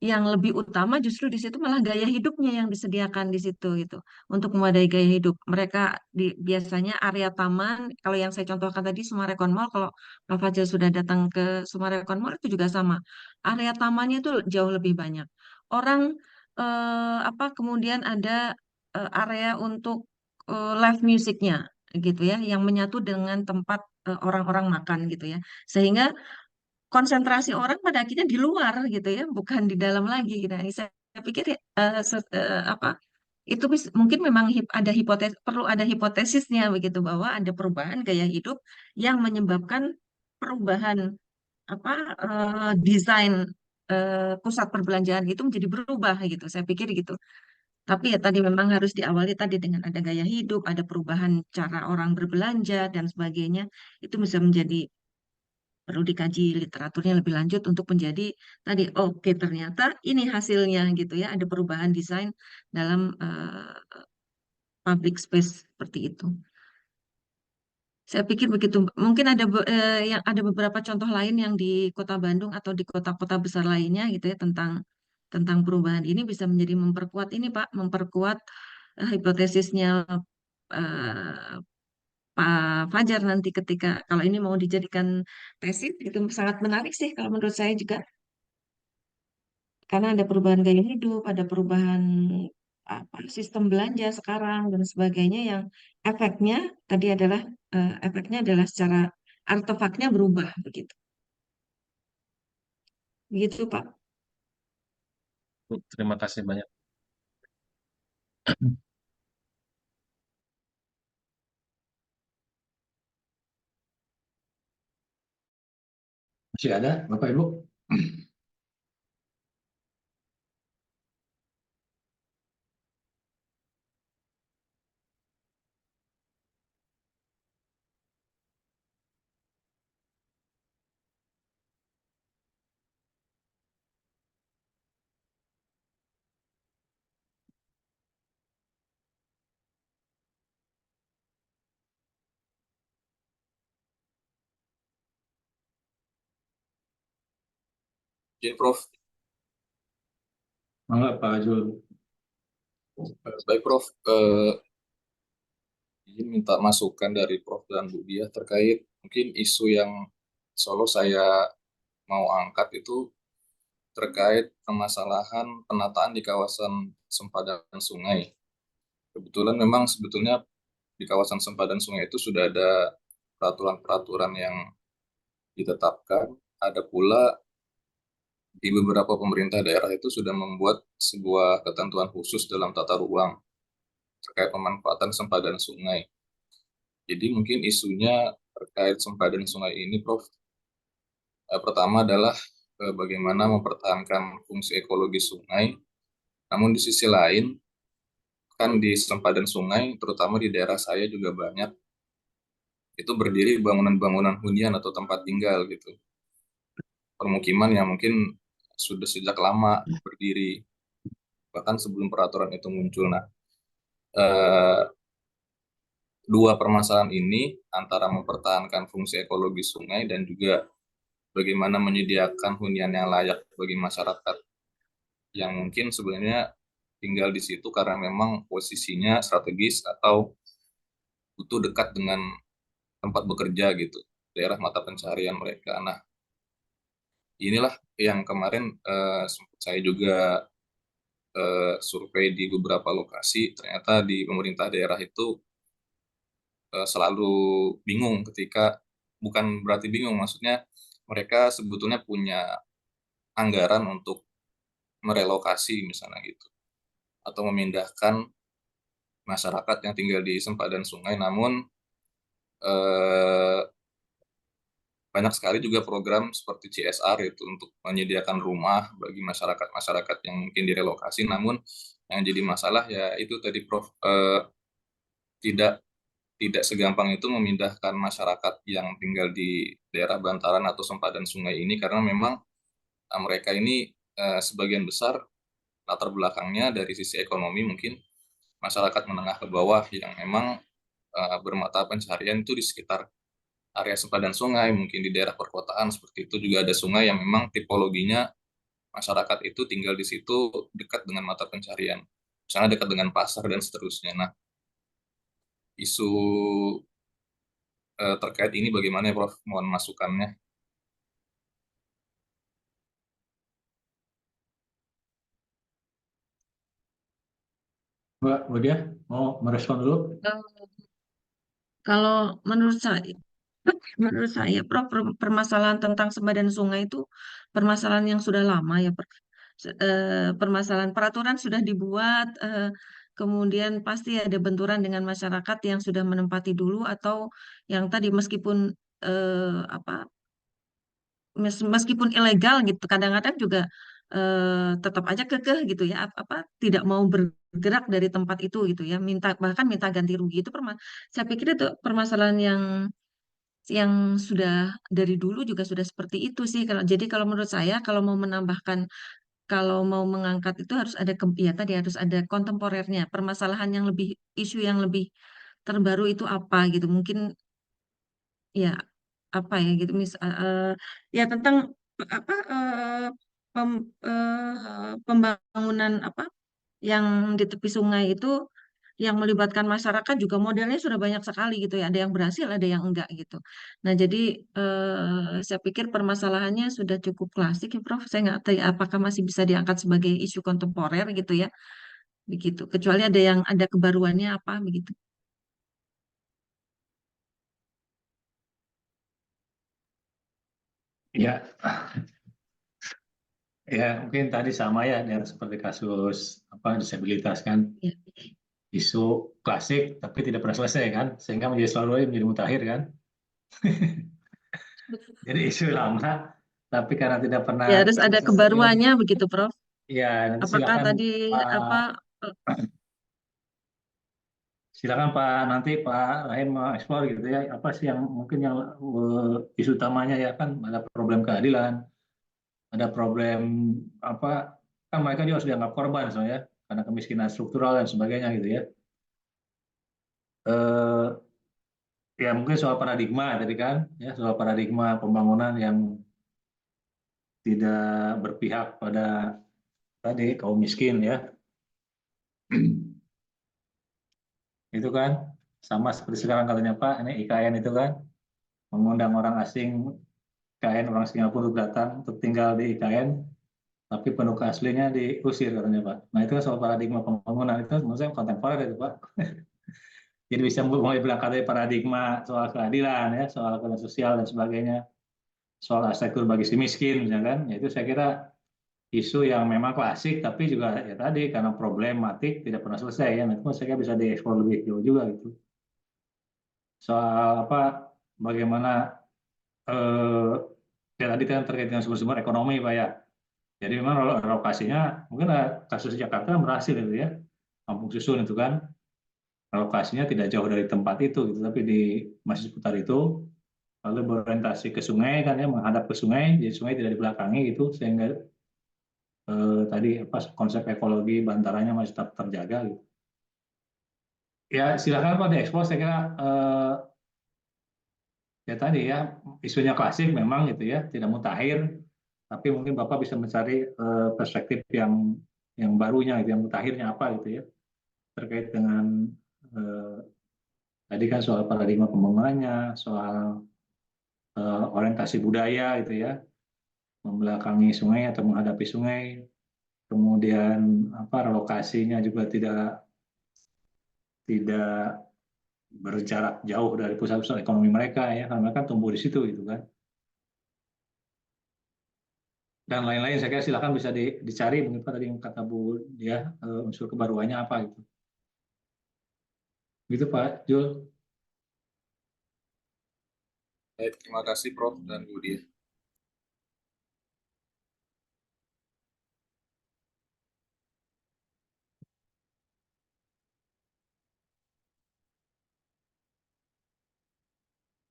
yang lebih utama justru di situ malah gaya hidupnya yang disediakan di situ gitu. Untuk memadai gaya hidup. Mereka biasanya area taman, kalau yang saya contohkan tadi Sumarekon Mall, kalau Pak Fajal sudah datang ke Sumarekon Mall itu juga sama. Area tamannya itu jauh lebih banyak. Orang apa kemudian ada area untuk live musiknya gitu ya, yang menyatu dengan tempat orang-orang makan gitu ya. Sehingga konsentrasi orang pada akhirnya di luar gitu ya, bukan di dalam lagi gitu. Ini saya pikir ya, apa itu mungkin memang ada hipotesis, perlu ada hipotesisnya begitu, bahwa ada perubahan gaya hidup yang menyebabkan perubahan apa desain pusat perbelanjaan itu menjadi berubah gitu. Saya pikir gitu. Tapi ya tadi memang harus diawali tadi dengan ada gaya hidup, ada perubahan cara orang berbelanja dan sebagainya. Itu bisa menjadi, perlu dikaji literaturnya lebih lanjut untuk menjadi tadi, oke ternyata ini hasilnya gitu ya, ada perubahan desain dalam public space seperti itu. Saya pikir begitu. Mungkin ada yang ada beberapa contoh lain yang di Kota Bandung atau di kota-kota besar lainnya gitu ya, tentang tentang perubahan ini bisa menjadi memperkuat ini Pak, memperkuat hipotesisnya eh, Pak Fajar nanti, ketika kalau ini mau dijadikan tesis itu sangat menarik sih kalau menurut saya juga, karena ada perubahan gaya hidup, ada perubahan apa sistem belanja sekarang dan sebagainya, yang efeknya tadi adalah efeknya adalah secara artefaknya berubah begitu. Begitu Pak. Terima kasih banyak. Masih ada, Bapak Ibu? Jadi Prof, Mangga Pak Jul. baik Prof, izin minta masukan dari Prof dan Bu Diah terkait mungkin isu yang solo saya mau angkat itu terkait permasalahan penataan di kawasan sempadan sungai. Kebetulan memang sebetulnya di kawasan sempadan sungai itu sudah ada peraturan-peraturan yang ditetapkan. Ada pula di beberapa pemerintah daerah itu sudah membuat sebuah ketentuan khusus dalam tata ruang terkait pemanfaatan sempadan sungai. Jadi mungkin isunya terkait sempadan sungai ini, Prof. Pertama adalah bagaimana mempertahankan fungsi ekologi sungai. Namun di sisi lain, kan di sempadan sungai, terutama di daerah saya juga banyak, itu berdiri bangunan-bangunan hunian atau tempat tinggal gitu. Permukiman yang mungkin sudah sejak lama berdiri, bahkan sebelum peraturan itu muncul. Nah, eh, dua permasalahan ini antara mempertahankan fungsi ekologi sungai dan juga bagaimana menyediakan hunian yang layak bagi masyarakat yang mungkin sebenarnya tinggal di situ karena memang posisinya strategis atau butuh dekat dengan tempat bekerja gitu, daerah mata pencaharian mereka. Nah, inilah yang kemarin saya juga survei di beberapa lokasi, ternyata di pemerintah daerah itu selalu bingung ketika, bukan berarti bingung, maksudnya mereka sebetulnya punya anggaran untuk merelokasi misalnya gitu, atau memindahkan masyarakat yang tinggal di sempadan sungai, namun eh, banyak sekali juga program seperti CSR itu untuk menyediakan rumah bagi masyarakat-masyarakat yang mungkin direlokasi, namun yang jadi masalah ya itu tadi Prof, tidak tidak segampang itu memindahkan masyarakat yang tinggal di daerah bantaran atau sempadan sungai ini, karena memang mereka ini sebagian besar latar belakangnya dari sisi ekonomi mungkin masyarakat menengah ke bawah yang memang bermata pencaharian itu di sekitar area sempadan sungai, mungkin di daerah perkotaan seperti itu juga ada sungai yang memang tipologinya masyarakat itu tinggal di situ dekat dengan mata pencaharian, misalnya dekat dengan pasar dan seterusnya. Nah, isu terkait ini bagaimana ya Prof? Mohon masukannya. Mbak Budia, mau merespon dulu? Kalau menurut saya, Prof, permasalahan tentang sempadan sungai itu permasalahan yang sudah lama ya, permasalahan peraturan sudah dibuat, kemudian pasti ada benturan dengan masyarakat yang sudah menempati dulu atau yang tadi meskipun apa meskipun ilegal gitu kadang-kadang juga tetap aja kekeh gitu ya apa tidak mau bergerak dari tempat itu gitu ya bahkan minta ganti rugi itu saya pikir itu permasalahan yang sudah dari dulu juga sudah seperti itu sih jadi kalau menurut saya kalau mau mengangkat itu harus ada ya tadi harus ada kontemporernya permasalahan yang lebih isu yang lebih terbaru itu apa gitu mungkin ya apa ya gitu ya tentang apa pembangunan apa yang di tepi sungai itu yang melibatkan masyarakat juga modelnya sudah banyak sekali gitu ya ada yang berhasil ada yang enggak gitu nah jadi saya pikir permasalahannya sudah cukup klasik ya Prof saya nggak tahu ya, apakah masih bisa diangkat sebagai isu kontemporer gitu ya begitu kecuali ada yang ada kebaruannya apa begitu. Ya, ya mungkin tadi sama ya, seperti kasus apa disabilitas kan, Ya. isu klasik tapi tidak pernah selesai kan, sehingga menjadi selalu menjadi mutakhir kan. Jadi isu lama, tapi karena tidak pernah Ya harus ada terselesaikan, kebaruannya begitu Prof. ya nanti Apakah tadi apa eh, Silakan Pak nanti Pak Rahim mengeksplor gitu ya, apa sih yang mungkin yang isu utamanya ya kan ada problem keadilan, ada problem apa kan mereka juga sudah dianggap korban soalnya karena kemiskinan struktural dan sebagainya gitu ya. Eh, ya mungkin soal paradigma tadi kan ya soal paradigma pembangunan yang tidak berpihak pada tadi kaum miskin ya itu kan sama seperti sekarang katanya Pak ini IKN itu kan mengundang orang asing IKN orang Singapura untuk datang untuk tinggal di IKN tapi penduduk aslinya diusir katanya Pak. Nah itu kan soal paradigma pembangunan itu menurut saya kontemporer itu Pak. Jadi bisa mulai berangkat dari paradigma soal keadilan ya, soal keadilan sosial dan sebagainya, soal arsitektur bagi si miskin misalkan, ya itu saya kira isu yang memang klasik tapi juga ya tadi karena problematik tidak pernah selesai ya. Nah, itu saya kira bisa dieksplor lebih jauh juga gitu. Soal apa bagaimana eh, ya tadi kan terkait dengan sumber-sumber ekonomi Pak ya. Jadi memang relokasinya mungkin kasus Jakarta berhasil itu ya, kampung susun itu kan relokasinya tidak jauh dari tempat itu gitu, tapi di masih seputar itu lalu berorientasi ke sungai kan ya menghadap ke sungai, jadi sungai tidak dibelakangi gitu sehingga tadi apa konsep ekologi bantaranya masih tetap terjaga gitu. Ya silakan Pak diekspos saya kira ya tadi ya isunya klasik memang gitu ya tidak mutakhir tapi mungkin Bapak bisa mencari perspektif yang barunya gitu, yang mutakhirnya apa gitu ya terkait dengan eh, tadi kan soal paradigma pembangunannya, soal orientasi budaya gitu ya, membelakangi sungai atau menghadapi sungai, kemudian apa relokasinya juga tidak tidak berjarak jauh dari pusat-pusat ekonomi mereka ya, karena mereka tumbuh di situ gitu kan. Dan lain-lain saya kira silakan bisa dicari mungkin Pak tadi yang kata Bu dia unsur kebaruannya apa gitu. Gitu Pak Jul. Baik, terima kasih Prof dan Budi.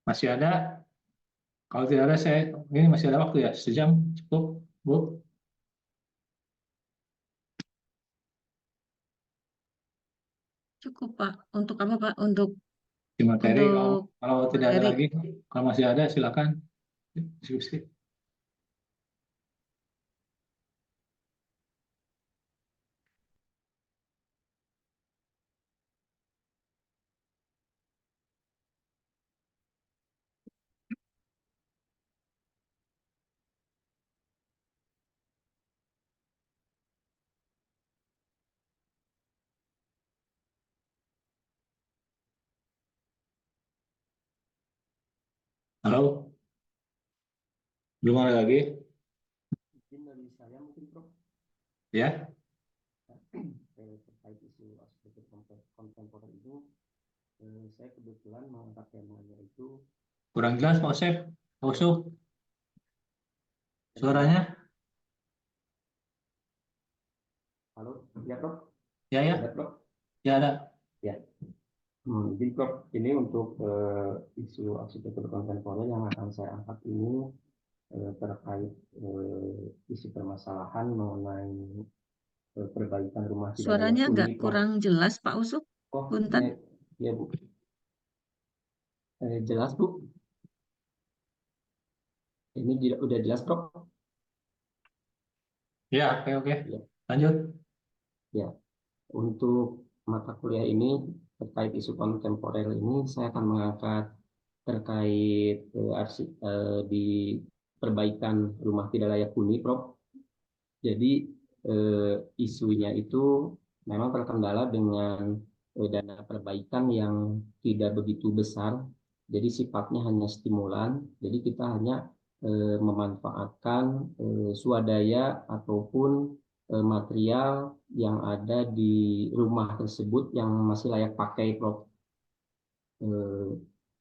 Masih ada? Kalau tidak ada saya ini masih ada waktu ya, sejam cukup Bu. cukup Pak untuk apa Pak Di materi kalau untuk kalau tidak ada materi. lagi, kalau masih ada silakan diskusi. Halo, belum ada lagi? Mungkin dari saya mungkin Prof. Ya, terkait isu arsitektur kontemporer itu, saya kebetulan mengangkat temanya itu. kurang jelas Pak Osep. Pak Usuf, suaranya? Halo, ya Prof? Ya, ya, Ada Prof? ya ada. Ya. Jadi Prof, ini untuk isu arsitektur kontemporer yang akan saya angkat ini terkait isu permasalahan mengenai perbaikan rumah tidak layak Suaranya agak huni, Prof. kurang jelas, Pak Usuf. Oh, Punten. ya Bu. Jelas Bu? Ini udah jelas Prof? Ya, oke, oke. Ya. Lanjut. Ya. Untuk mata kuliah ini terkait isu kontemporer ini saya akan mengangkat terkait di perbaikan rumah tidak layak huni, Prof. Jadi isunya itu memang terkendala dengan dana perbaikan yang tidak begitu besar. Jadi sifatnya hanya stimulan. Jadi kita hanya memanfaatkan swadaya ataupun material yang ada di rumah tersebut yang masih layak pakai, Prof. Eh,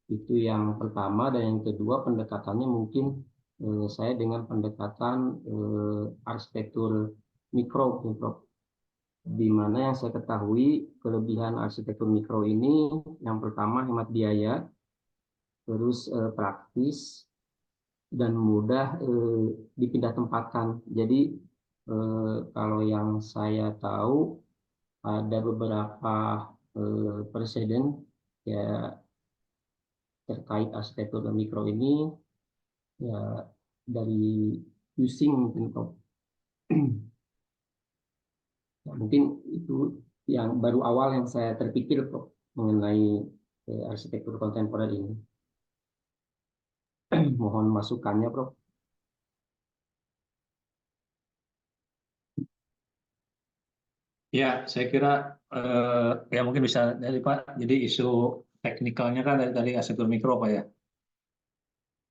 itu yang pertama, dan yang kedua pendekatannya mungkin saya dengan pendekatan arsitektur mikro, Prof. Di mana yang saya ketahui kelebihan arsitektur mikro ini yang pertama hemat biaya, terus praktis dan mudah dipindah tempatkan. Jadi kalau yang saya tahu ada beberapa presiden ya terkait arsitektur mikro ini ya dari using mungkin Prof. Ya, mungkin itu yang baru awal yang saya terpikir Prof, mengenai arsitektur kontemporer ini. Mohon masukannya Prof. Ya, saya kira ya mungkin bisa dari Pak. Jadi isu teknikalnya kan dari tadi arsitektur mikro Pak ya,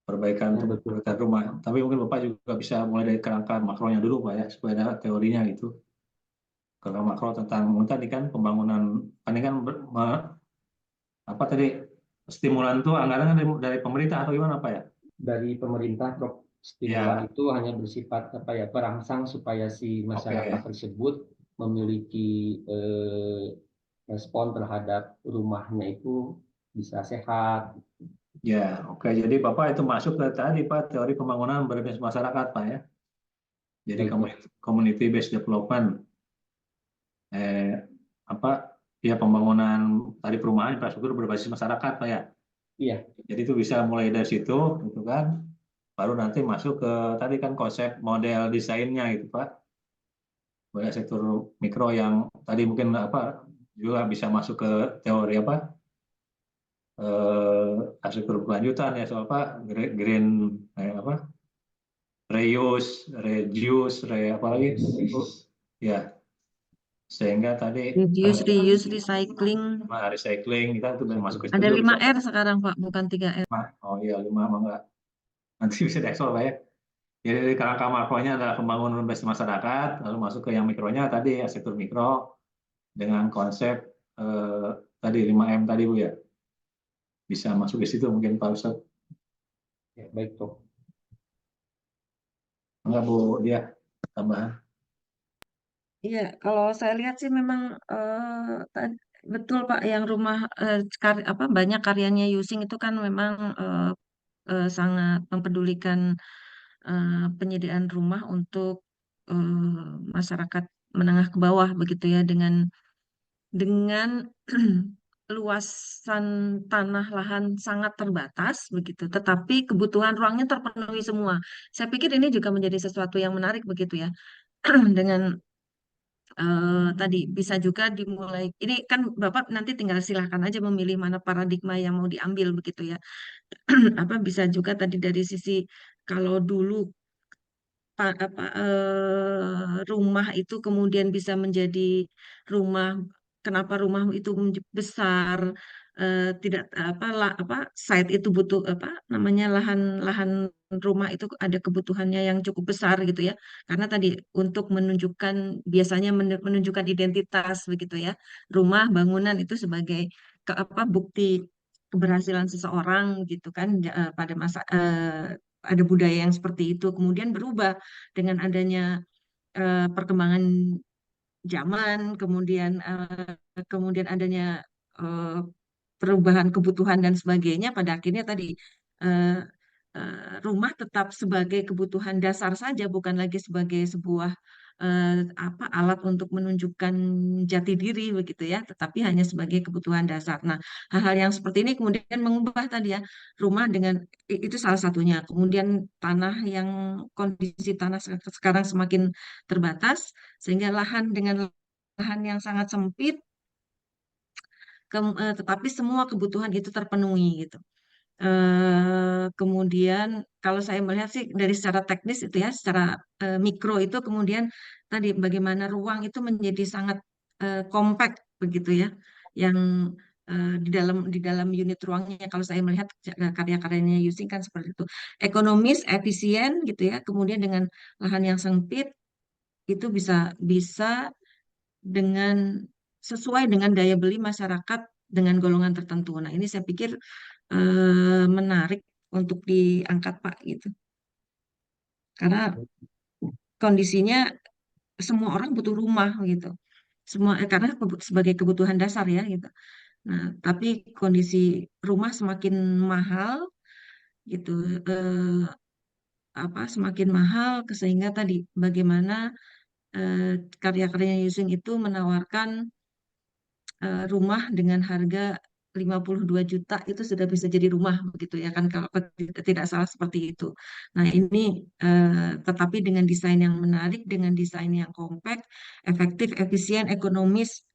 perbaikan Ya, untuk betul. perbaikan rumah. Tapi mungkin Bapak juga bisa mulai dari kerangka makronya dulu Pak ya, supaya ada teorinya gitu. Kerangka makro tentang tadi kan pembangunan, ini kan apa tadi stimulan itu anggaran dari pemerintah atau gimana Pak ya? Dari pemerintah Prof. Stimulan Ya, itu hanya bersifat apa ya, perangsang supaya si masyarakat oke. tersebut memiliki respon terhadap rumahnya itu bisa sehat. Ya, oke. Jadi Bapak itu masuk ke tadi Pak, teori pembangunan berbasis masyarakat Pak ya. Jadi Baik Prof. community based development. Apa ya, pembangunan tadi perumahan infrastruktur berbasis masyarakat Pak ya. Iya, Jadi itu bisa mulai dari situ gitu kan. Baru nanti masuk ke tadi kan konsep model desainnya gitu Pak. Mulai sektor mikro yang tadi mungkin apa juga bisa masuk ke teori apa arsitektur berkelanjutan ya, soal apa green apa reuse, reduce, apa lagi ya, sehingga tadi Reduce, reuse, recycling. recycling kita itu masuk ke Ada situ bisa. 5R sekarang, Pak, bukan 3R. Oh iya 5 enggak, nanti bisa diekspor Pak ya. Jadi dari kerangka makronya adalah pembangunan berbasis masyarakat, lalu masuk ke yang mikronya tadi arsitektur mikro dengan konsep eh, tadi 5M tadi Bu ya. Bisa masuk ke situ mungkin Pak Ustadz. ya, baik Prof. Enggak Bu dia tambahan. Iya, kalau saya lihat sih memang betul Pak, yang rumah apa banyak karyanya Using itu kan memang sangat mempedulikan penyediaan rumah untuk masyarakat menengah ke bawah begitu ya, dengan luasan tanah lahan sangat terbatas begitu, tetapi kebutuhan ruangnya terpenuhi semua. Saya pikir ini juga menjadi sesuatu yang menarik begitu ya. Dengan tadi bisa juga dimulai. Ini kan Bapak nanti tinggal silahkan aja memilih mana paradigma yang mau diambil begitu ya. Apa bisa juga tadi dari sisi kalau dulu rumah itu kemudian bisa menjadi rumah, kenapa rumah itu besar, tidak site itu butuh apa namanya lahan rumah itu ada kebutuhannya yang cukup besar gitu ya. Karena tadi untuk menunjukkan biasanya menunjukkan identitas begitu ya. Rumah, bangunan itu sebagai bukti keberhasilan seseorang gitu kan pada masa ada budaya yang seperti itu. Kemudian berubah dengan adanya perkembangan zaman, kemudian adanya eh, perubahan kebutuhan dan sebagainya, pada akhirnya tadi eh, rumah tetap sebagai kebutuhan dasar saja, bukan lagi sebagai sebuah alat untuk menunjukkan jati diri begitu ya, tetapi hanya sebagai kebutuhan dasar. Nah, hal-hal yang seperti ini kemudian mengubah tadi ya rumah dengan itu salah satunya. Kemudian tanah yang kondisi tanah sekarang semakin terbatas, sehingga lahan dengan lahan yang sangat sempit tetapi semua kebutuhan itu terpenuhi gitu. Kemudian kalau saya melihat sih dari secara teknis itu ya, secara mikro itu kemudian tadi bagaimana ruang itu menjadi sangat compact begitu ya, yang di dalam unit ruangnya kalau saya melihat karya-karyanya Yusing kan seperti itu, ekonomis, efisien gitu ya, kemudian dengan lahan yang sempit itu bisa bisa dengan sesuai dengan daya beli masyarakat dengan golongan tertentu. Nah, ini saya pikir menarik untuk diangkat Pak gitu. Karena kondisinya semua orang butuh rumah gitu. Karena sebagai kebutuhan dasar ya gitu. Nah, tapi kondisi rumah semakin mahal gitu semakin mahal sehingga tadi bagaimana karya-karyanya Yusing itu menawarkan rumah dengan harga 52 juta itu sudah bisa jadi rumah begitu ya kan kalau tidak salah seperti itu. Nah, ini tetapi dengan desain yang menarik, dengan desain yang kompak, efektif, efisien, ekonomis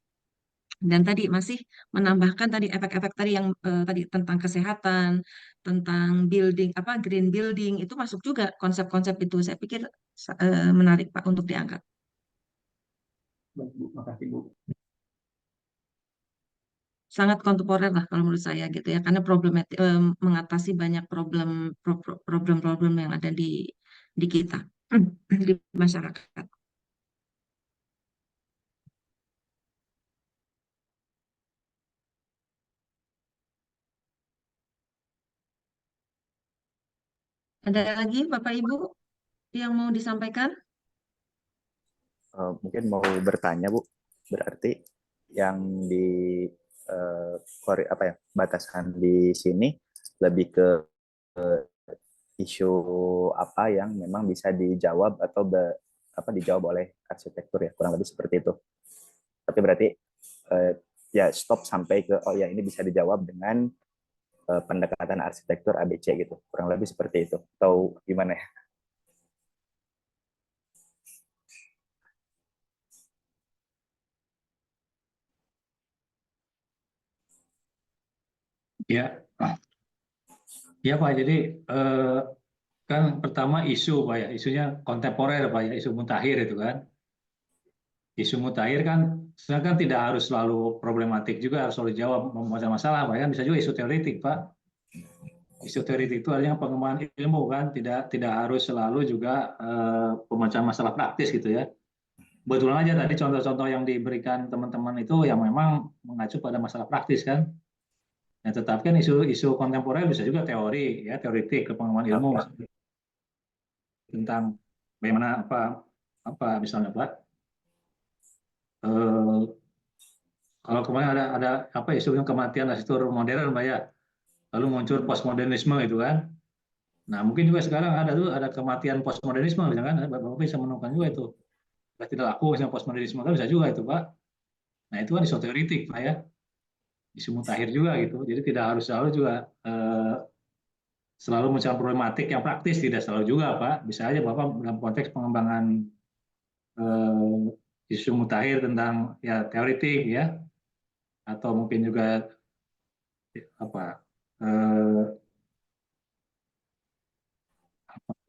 dan tadi masih menambahkan tadi efek-efek tadi yang tadi tentang kesehatan, tentang building green building itu masuk juga konsep-konsep itu. Saya pikir menarik Pak untuk diangkat. Baik, Bu. Makasih, Bu. Sangat kontemporer lah kalau menurut saya gitu ya karena mengatasi banyak problem-problem yang ada di kita di masyarakat. Ada lagi Bapak Ibu yang mau disampaikan? Mungkin mau bertanya Bu, berarti yang di batasan di sini lebih ke isu apa yang memang bisa dijawab atau dijawab oleh arsitektur ya, kurang lebih seperti itu. Tapi berarti ya stop sampai ke ya ini bisa dijawab dengan pendekatan arsitektur ABC gitu, kurang lebih seperti itu atau gimana ya? Ya, ya Pak. Jadi kan pertama isu Pak ya, isunya kontemporer Pak ya, isu mutakhir itu kan. Isu mutakhir kan sebenarnya kan tidak harus selalu problematik juga, harus selalu jawab masalah Pak ya, bisa juga isu teoritik Pak. Isu teoritik itu artinya pengembangan ilmu kan, tidak harus selalu juga pemecahan masalah praktis gitu ya. Betulan aja tadi contoh-contoh yang diberikan teman-teman itu yang memang mengacu pada masalah praktis kan. Nah, tetapi kan isu kontemporer bisa juga teori ya, teoritik ke pengembangan ilmu tentang bagaimana apa misalnya Pak. Kalau kemarin ada isu kematian arsitektur modern Pak ya. Lalu muncul postmodernisme itu kan. Nah, mungkin juga sekarang ada kematian postmodernisme misalkan Bapak bisa menemukan juga itu. Tidak laku misalnya postmodernisme kan bisa juga itu Pak. Nah, itu kan isu teoritik Pak ya. Isu mutakhir juga gitu. Jadi tidak harus selalu juga selalu mencari problematik yang praktis, tidak selalu juga Pak. Bisa aja Bapak dalam konteks pengembangan isu mutakhir tentang ya teoritik ya, atau mungkin juga apa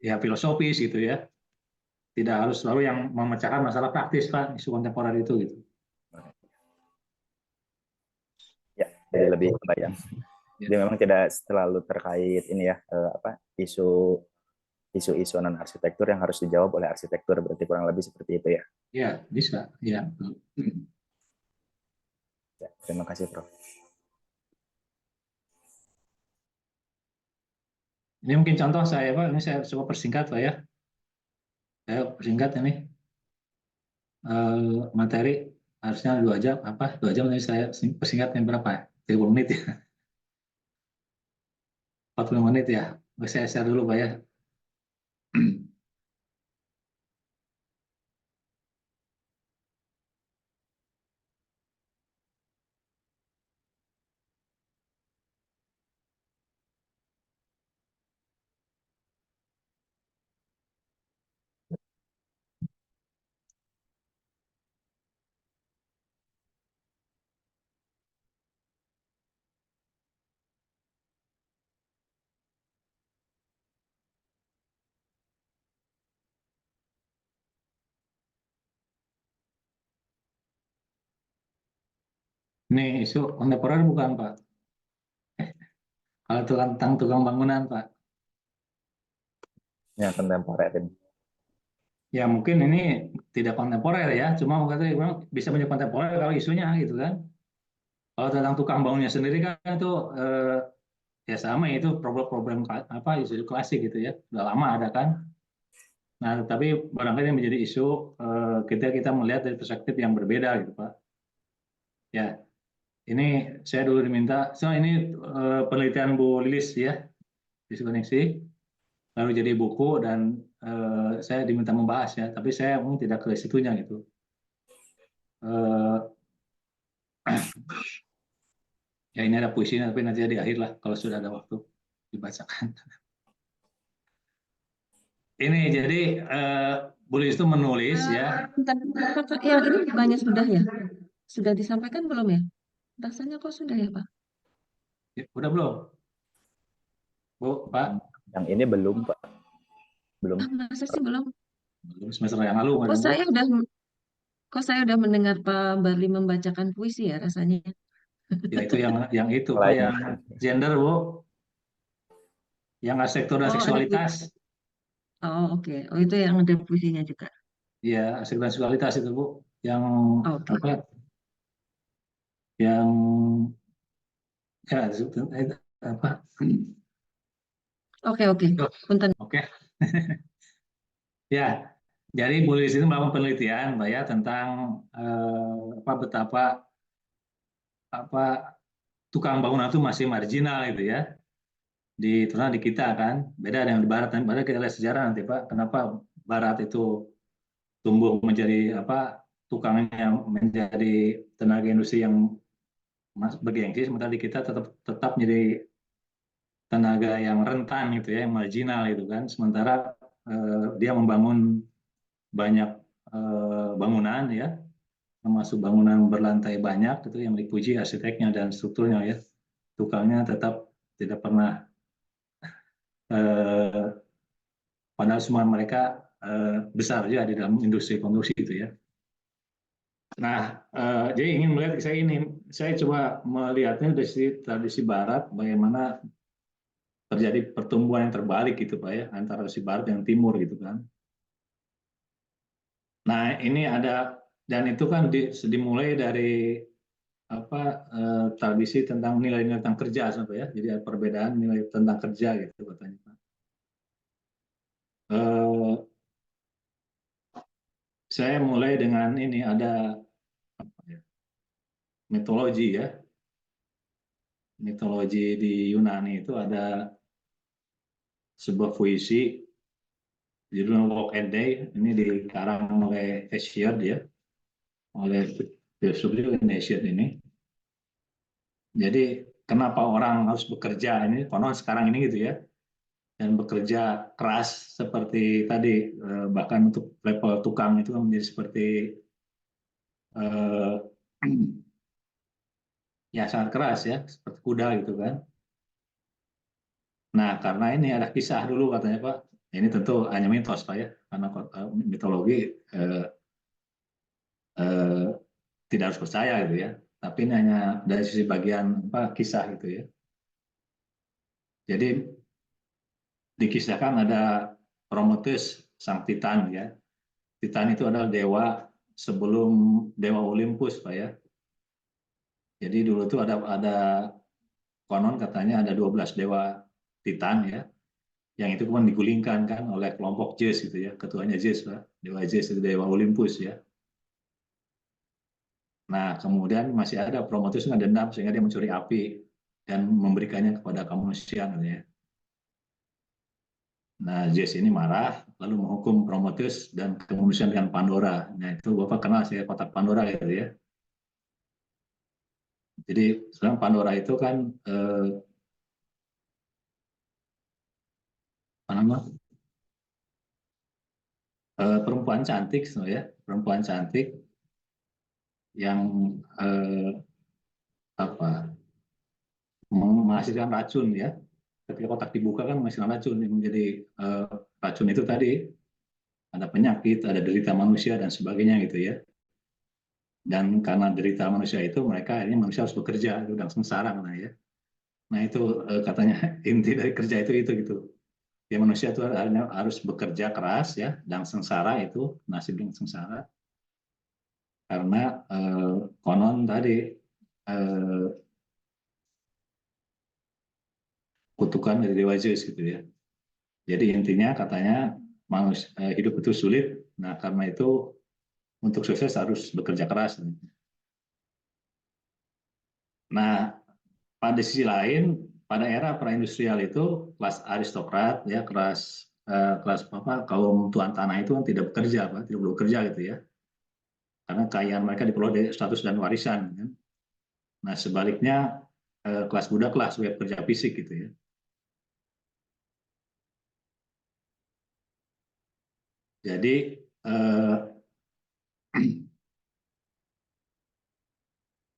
ya filosofis gitu ya. Tidak harus selalu yang memecahkan masalah praktis Pak, isu kontemporer itu gitu. Ya, jadi lebih kebayang. Ya. Jadi memang tidak selalu terkait ini ya isu-isu non arsitektur yang harus dijawab oleh arsitektur, berarti kurang lebih seperti itu ya. Ya, bisa. Ya, betul. Ya, terima kasih Prof. Ini mungkin contoh saya, Pak. Ini saya coba persingkat, Pak ya. Saya persingkat ini materi harusnya 2 jam, 2 jam ini saya persingkatnya berapa? 30 menit ya. 40 menit ya. Saya share dulu, Pak ya. Ini isu kontemporer bukan, Pak? Kalau tentang tukang bangunan, Pak. Ya, kontemporer ini. Ya mungkin ini tidak kontemporer ya, cuma memang bisa menjadi kontemporer kalau isunya gitu kan. Kalau tentang tukang bangunnya sendiri kan itu ya sama, itu problem isu klasik gitu ya, udah lama ada kan. Nah tapi barangkali yang menjadi isu kita melihat dari perspektif yang berbeda gitu Pak. Ya ini saya dulu diminta, ini penelitian Bu Lilis ya, isu koneksi, lalu jadi buku dan saya diminta membahas ya, tapi saya mungkin tidak ke situnya gitu. Ya ini ada puisinya, tapi nanti di akhir lah kalau sudah ada waktu dibacakan. Ini jadi Bu Lilis itu menulis ya. Ya, ini bukannya sudah ya? Sudah disampaikan belum ya? Rasanya kok sudah ya, Pak? Udah belum? Bu, Pak? Yang ini belum, Pak. Belum. Masa sih belum? Belum, semester yang lalu. Kok saya udah mendengar Pak Barli membacakan puisi ya rasanya. Ya itu yang itu Pak, yang gender Bu. Yang arsitektur dan seksualitas. Oh oke. Oh itu yang ada puisinya juga. Iya, arsitektur dan seksualitas itu Bu. Yang Okay. Yang ya apa? Oke. Punten. Oke. Ya, jadi Bu Lilis itu melakukan penelitian Mbak ya tentang betapa tukang bangunan itu masih marginal gitu ya. Terutama di kita kan, beda dengan di barat. Padahal kita lihat sejarah nanti Pak, kenapa barat itu tumbuh menjadi tukangnya menjadi tenaga industri yang bergengsi, sementara di kita tetap menjadi tenaga yang rentan gitu ya, yang marginal gitu kan. Sementara dia membangun banyak bangunan ya, termasuk bangunan berlantai banyak itu yang dipuji arsiteknya dan strukturnya ya. Tukangnya tetap tidak pernah padahal semua mereka besar ya di dalam industri konstruksi itu ya. Nah, jadi ingin melihat saya coba melihatnya dari tradisi Barat, bagaimana terjadi pertumbuhan yang terbalik gitu Pak ya, antara si Barat dan Timur gitu kan. Nah, ini ada, dan itu kan dimulai dari tradisi tentang nilai-nilai tentang kerja sampai ya, jadi ada perbedaan nilai tentang kerja gitu katanya Pak. Saya mulai dengan ini ada mitologi ya. Mitologi di Yunani itu ada sebuah puisi judulnya Walk and Day. Ini dikarang oleh Hesiod ya, oleh filsuf juga Hesiod ini. Jadi kenapa orang harus bekerja ini, konon sekarang ini gitu ya, dan bekerja keras seperti tadi, bahkan untuk level tukang itu kan menjadi seperti ya sangat keras ya, seperti kuda gitu kan. Nah, karena ini ada kisah dulu katanya Pak. Ini tentu hanya mitos Pak ya, karena mitologi tidak harus percaya gitu ya. tapi ini hanya dari sisi bagian apa kisah gitu ya. Jadi dikisahkan ada Prometheus sang Titan ya. Titan itu adalah dewa sebelum dewa Olympus Pak ya. Jadi dulu tuh ada konon katanya ada 12 dewa Titan ya. Yang itu kemudian digulingkan kan oleh kelompok Zeus gitu ya. Ketuanya Zeus Pak. Dewa Zeus itu dewa Olympus ya. Nah, kemudian masih ada Prometheus yang dendam sehingga dia mencuri api dan memberikannya kepada kaum manusia katanya. Nah, Zeus ini marah, lalu menghukum Prometheus dan kemanusiaan dengan Pandora. Nah, itu Bapak kenal sih kotak Pandora gitu ya. Jadi, sekarang Pandora itu kan apa nama? Perempuan cantik, ya, perempuan cantik yang apa? Menghasilkan racun ya. Ketika kotak dibuka kan menghasilkan racun yang menjadi racun itu tadi ada penyakit, ada derita manusia dan sebagainya gitu ya. Dan karena derita manusia itu mereka ini manusia harus bekerja, itu udah sengsara nah ya. Nah itu katanya inti dari kerja itu gitu. Ya manusia itu harus bekerja keras ya dan sengsara itu nasib yang sengsara karena konon tadi kutukan dari dewa Zeus gitu ya. Jadi intinya katanya manusia hidup itu sulit. Nah karena itu untuk sukses harus bekerja keras. Nah pada sisi lain pada era praindustrial itu kelas aristokrat ya kelas apa kaum tuan tanah itu kan tidak bekerja Pak, tidak perlu bekerja gitu ya karena kekayaan mereka diperoleh dari status dan warisan kan. Nah sebaliknya kelas budak kelas sebagai pekerja fisik gitu ya. Jadi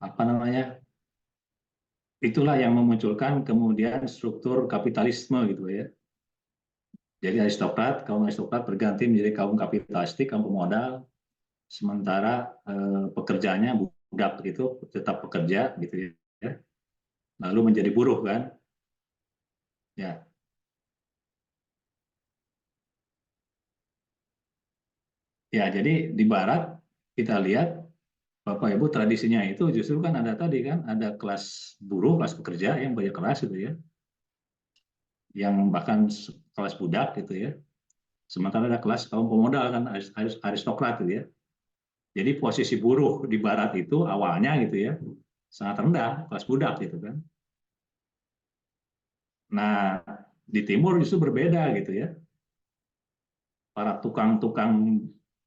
apa namanya itulah yang memunculkan kemudian struktur kapitalisme gitu ya. Jadi kaum aristokrat berganti menjadi kaum kapitalistik, kaum pemodal, sementara pekerjanya budak itu tetap bekerja gitu ya. Lalu menjadi buruh kan. Ya. Ya, jadi di barat kita lihat Bapak Ibu tradisinya itu justru kan ada tadi kan ada kelas buruh, kelas pekerja yang bekerja keras gitu ya. Yang bahkan kelas budak gitu ya. Sementara ada kelas kaum pemodal kan aristokrat gitu ya. Jadi posisi buruh di barat itu awalnya gitu ya sangat rendah, kelas budak gitu kan. Nah, di timur justru berbeda gitu ya. Para tukang-tukang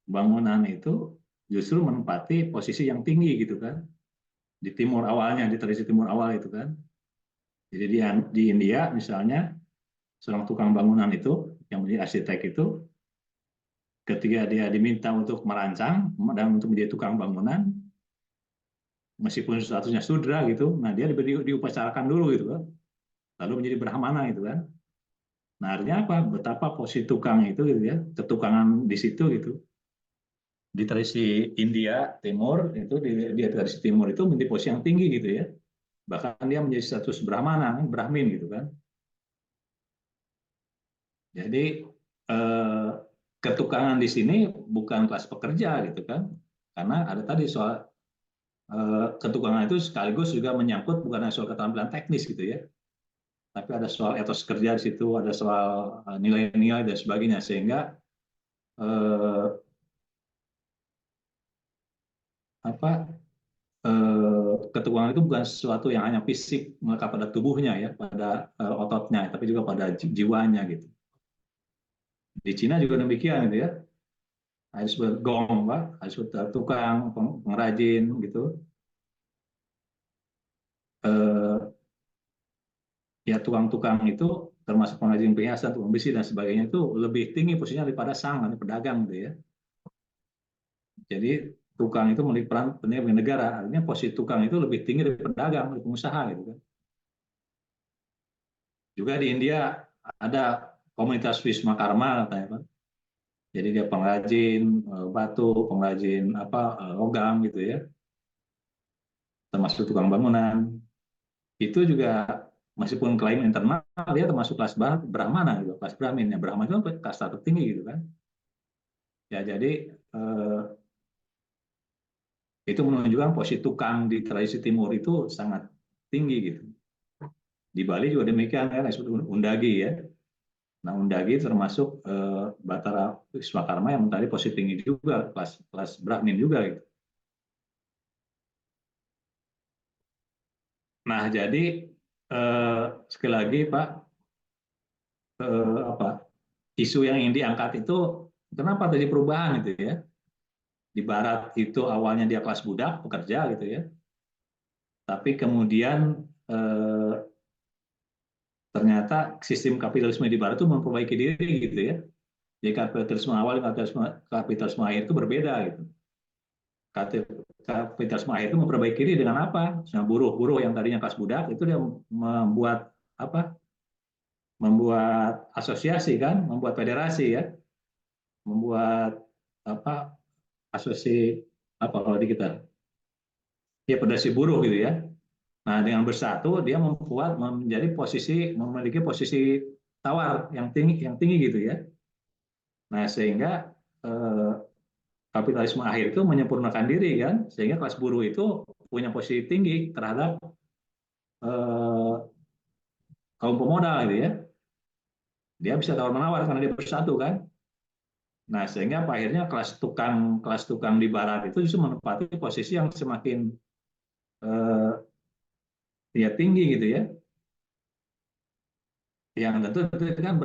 bangunan itu justru menempati posisi yang tinggi gitu kan. Di timur awalnya, di tradisi timur awal itu kan. Jadi di India misalnya seorang tukang bangunan itu yang menjadi arsitek itu ketika dia diminta untuk merancang dan untuk menjadi tukang bangunan meskipun statusnya sudra gitu, nah dia diupacarakan dulu gitu kan. Lalu menjadi brahmana gitu kan. Nah, artinya apa? Betapa posisi tukang itu gitu ya, ketukangan di situ gitu. Di tradisi India Timur itu di tradisi Timur itu menjadi posisi yang tinggi gitu ya. Bahkan dia menjadi status brahmana, brahmin gitu kan. Jadi ketukangan di sini bukan kelas pekerja gitu kan. Karena ada tadi soal ketukangan itu sekaligus juga menyangkut bukan hanya soal keterampilan teknis gitu ya. Tapi ada soal etos kerja di situ, ada soal nilai-nilai dan sebagainya sehingga apa ketukangan itu bukan sesuatu yang hanya fisik melekat pada tubuhnya ya, pada ototnya, tapi juga pada jiwanya gitu. Di Cina juga demikian gitu ya. Harus bergong, Pak, harus tukang pengrajin gitu. Ya tukang-tukang itu termasuk pengrajin perhiasan, tukang besi dan sebagainya itu lebih tinggi posisinya daripada pedagang gitu ya. Jadi tukang itu memiliki peran penting bagi negara. Artinya posisi tukang itu lebih tinggi dari pedagang, dari pengusaha gitu kan. Juga di India ada komunitas Wisma Karma katanya Pak. Jadi dia pengrajin batu, pengrajin logam gitu ya. termasuk tukang bangunan. Itu juga meskipun klaim internal dia termasuk kelas Brahmana gitu, kelas Brahmin. Ya, Brahmana itu kasta tertinggi gitu kan. Ya jadi itu menunjukkan posisi tukang di tradisi timur itu sangat tinggi gitu. Di Bali juga demikian kan, disebut undagi ya. Nah, undagi termasuk Batara Wiswakarma yang tadi posisi tinggi juga, kelas Brahmin juga gitu. Nah, jadi sekali lagi Pak, isu yang ingin diangkat itu kenapa terjadi perubahan gitu ya? Di Barat itu awalnya dia kelas budak, pekerja gitu ya, tapi kemudian ternyata sistem kapitalisme di Barat itu memperbaiki diri gitu ya. Jadi kapitalisme awal dan kapitalisme akhir itu berbeda gitu. Kapitalisme akhir itu memperbaiki diri dengan apa? Nah, buruh-buruh yang tadinya kelas budak itu dia membuat apa? Membuat asosiasi kan, membuat federasi ya, membuat apa? Asosiasi apa kalau di kita? Ya federasi buruh gitu ya. Nah, dengan bersatu dia memiliki posisi tawar yang tinggi gitu ya. Nah, sehingga kapitalisme akhir itu menyempurnakan diri kan, sehingga kelas buruh itu punya posisi tinggi terhadap kaum pemodal gitu ya. Dia bisa tawar menawar karena dia bersatu kan. Nah, sehingga akhirnya kelas tukang di Barat itu justru menempati posisi yang semakin ya tinggi gitu ya. Yang tentu itu kan